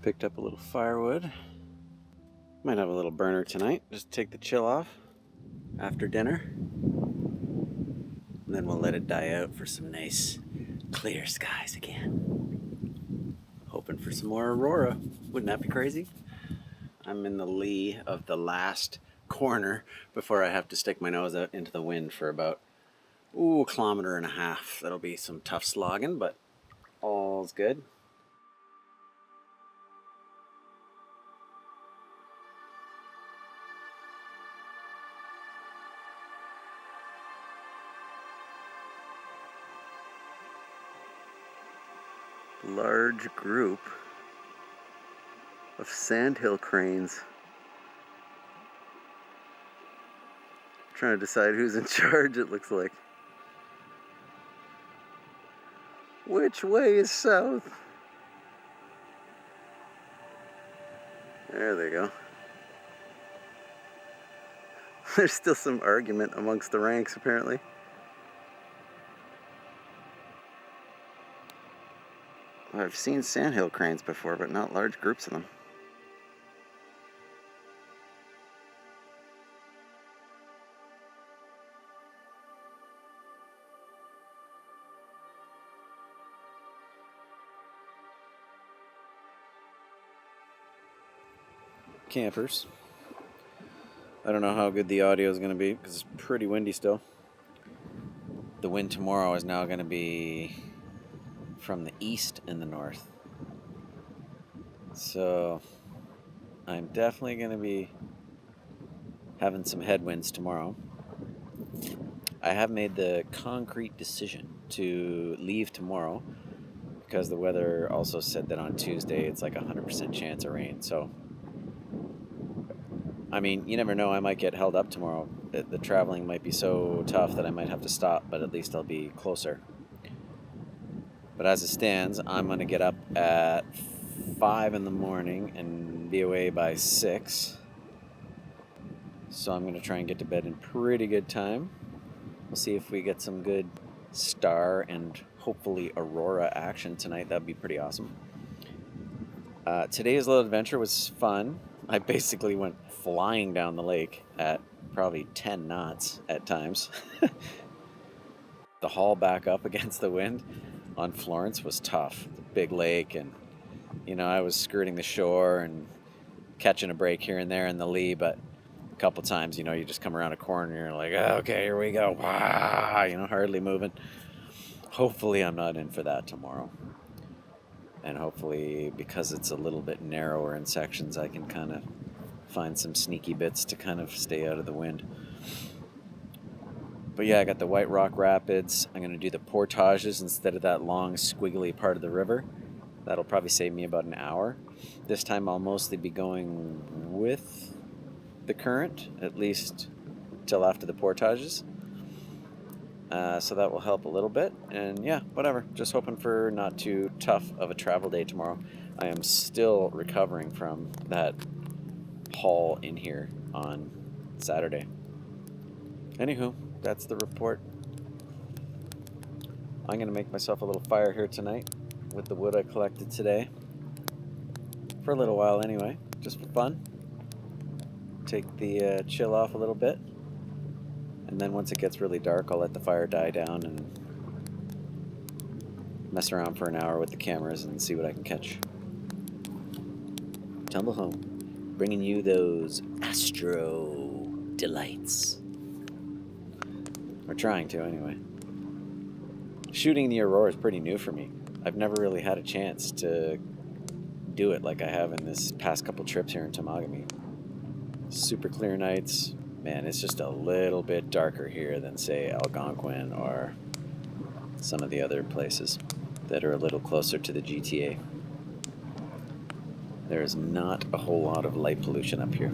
Picked up a little firewood. Might have a little burner tonight. Just take the chill off after dinner. And then we'll let it die out for some nice clear skies again. Hoping for some more aurora. Wouldn't that be crazy? I'm in the lee of the last corner before I have to stick my nose out into the wind for about, a kilometer and a half. That'll be some tough slogging, but all's good. Large group of sandhill cranes. Trying to decide who's in charge, it looks like. Which way is south? There they go. There's still some argument amongst the ranks, apparently. I've seen sandhill cranes before, but not large groups of them. Campers. I don't know how good the audio is going to be because it's pretty windy still. The wind tomorrow is now going to be from the east and the north. So I'm definitely going to be having some headwinds tomorrow. I have made the concrete decision to leave tomorrow because the weather also said that on Tuesday it's like 100% chance of rain. So I mean, you never know, I might get held up tomorrow. The traveling might be so tough that I might have to stop, but at least I'll be closer. But as it stands, I'm going to get up at 5 in the morning and be away by 6. So I'm going to try and get to bed in pretty good time. We'll see if we get some good star and hopefully aurora action tonight. That'd be pretty awesome. Today's little adventure was fun. I basically went flying down the lake at probably 10 knots at times. The haul back up against the wind on Florence was tough. The big lake, and I was skirting the shore and catching a break here and there in the lee, but a couple times, you just come around a corner and you're like, okay, here we go. Wow, hardly moving. Hopefully I'm not in for that tomorrow. And hopefully, because it's a little bit narrower in sections, I can kind of find some sneaky bits to kind of stay out of the wind. But yeah, I got the White Rock Rapids. I'm going to do the portages instead of that long, squiggly part of the river. That'll probably save me about an hour. This time I'll mostly be going with the current, at least till after the portages. So that will help a little bit. And yeah, whatever. Just hoping for not too tough of a travel day tomorrow. I am still recovering from that haul in here on Saturday. Anywho, that's the report. I'm going to make myself a little fire here tonight with the wood I collected today. For a little while anyway, just for fun. Take the chill off a little bit. And then once it gets really dark, I'll let the fire die down and mess around for an hour with the cameras and see what I can catch. Tumble home, bringing you those astro delights. Or trying to, anyway. Shooting the aurora is pretty new for me. I've never really had a chance to do it like I have in this past couple trips here in Temagami. Super clear nights. Man, it's just a little bit darker here than, say, Algonquin or some of the other places that are a little closer to the GTA. There's not a whole lot of light pollution up here.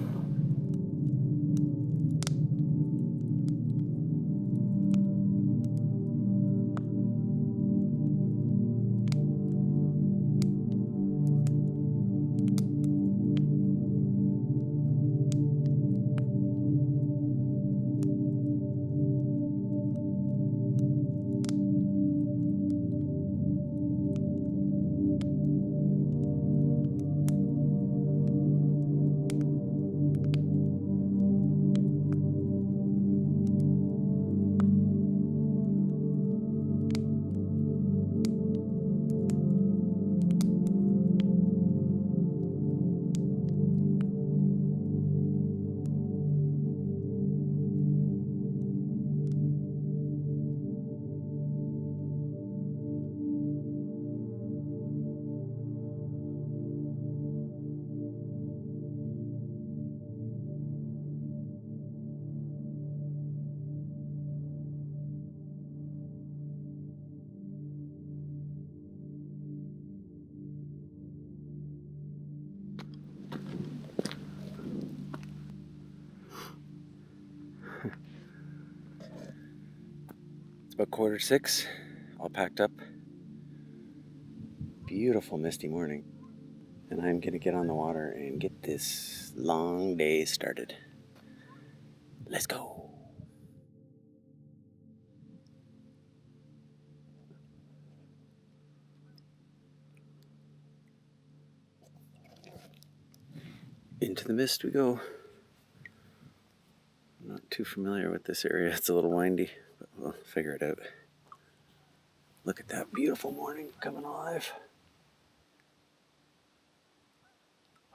about 5:45, all packed up. Beautiful misty morning. And I'm gonna get on the water and get this long day started. Let's go. Into the mist we go. I'm not too familiar with this area. It's a little windy, but we'll figure it out. Look at that beautiful morning coming alive.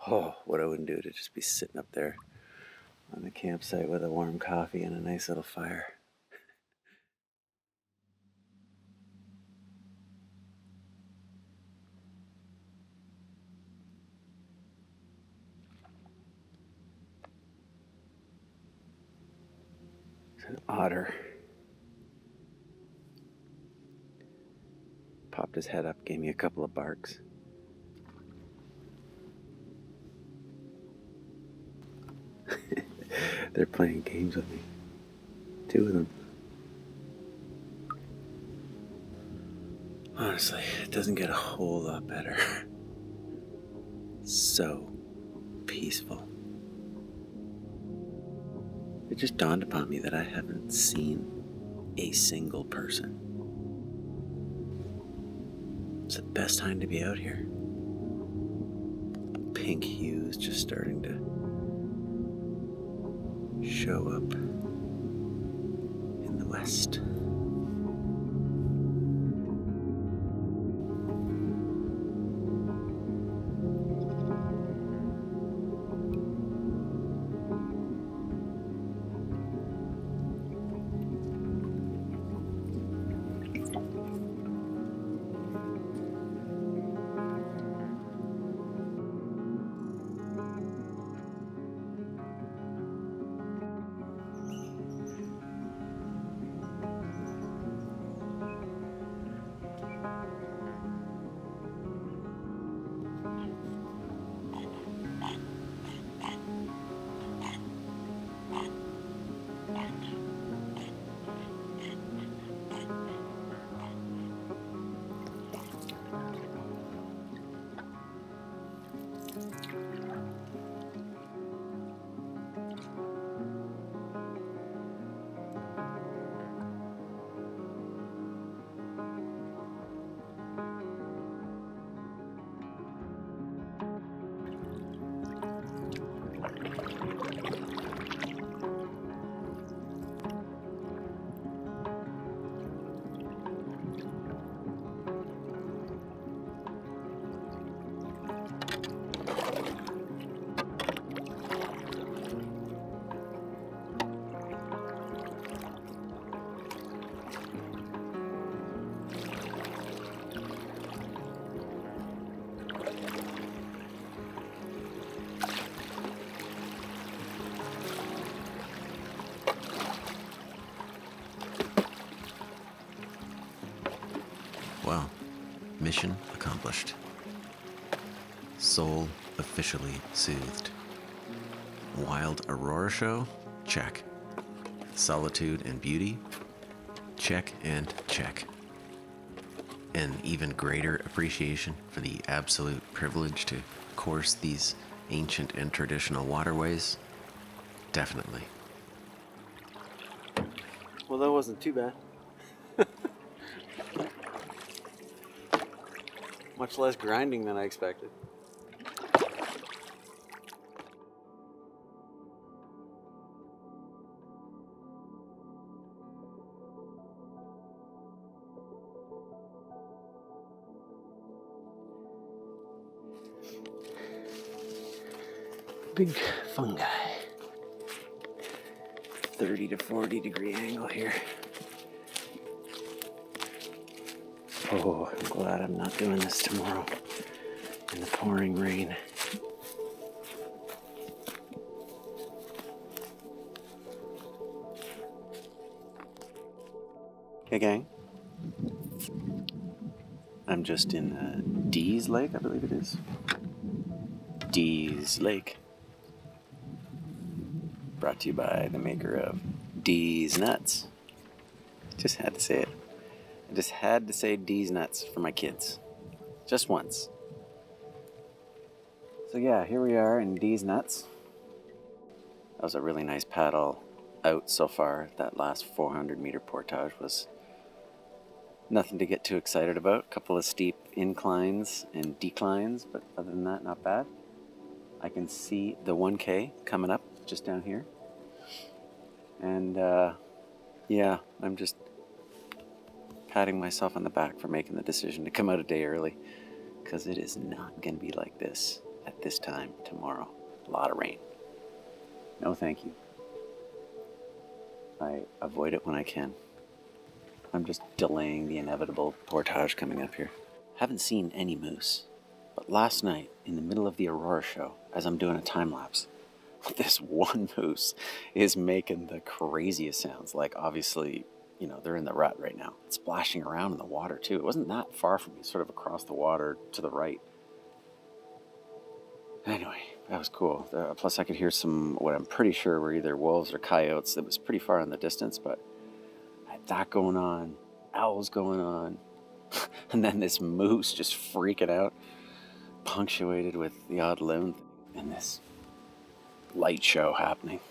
Oh, what I wouldn't do to just be sitting up there on the campsite with a warm coffee and a nice little fire. There's an otter. Popped his head up, gave me a couple of barks. They're playing games with me. 2 of them. Honestly, it doesn't get a whole lot better. So peaceful. It just dawned upon me that I haven't seen a single person. It's the best time to be out here. Pink hues just starting to show up in the west. Well, mission accomplished. Soul officially soothed. Wild aurora show? Check. Solitude and beauty? Check and check. An even greater appreciation for the absolute privilege to course these ancient and traditional waterways? Definitely. Well, that wasn't too bad. Much less grinding than I expected. Big fungi. 30 to 40 degree angle here. Oh, I'm glad I'm not doing this tomorrow in the pouring rain. Hey gang, I'm just in Dee's Lake, I believe it is. Dee's Lake. Brought to you by the maker of Dee's Nuts. Just had to say it. I just had to say D's nuts for my kids. Just once. So yeah, here we are in D's nuts. That was a really nice paddle out so far. That last 400-meter portage was nothing to get too excited about. A couple of steep inclines and declines, but other than that, not bad. I can see the 1K coming up just down here. And yeah, I'm just patting myself on the back for making the decision to come out a day early, because it is not going to be like this at this time tomorrow. A lot of rain. No thank you. I avoid it when I can. I'm just delaying the inevitable portage coming up here. Haven't seen any moose, but last night in the middle of the Aurora show, as I'm doing a time lapse, this one moose is making the craziest sounds. Like, obviously, you know, they're in the rut right now. It's splashing around in the water too. It wasn't that far from me, sort of across the water to the right. Anyway, that was cool. Plus I could hear some, what I'm pretty sure were either wolves or coyotes. That was pretty far in the distance, but I had that going on, owls going on, and then this moose just freaking out, punctuated with the odd loon thing, and this light show happening.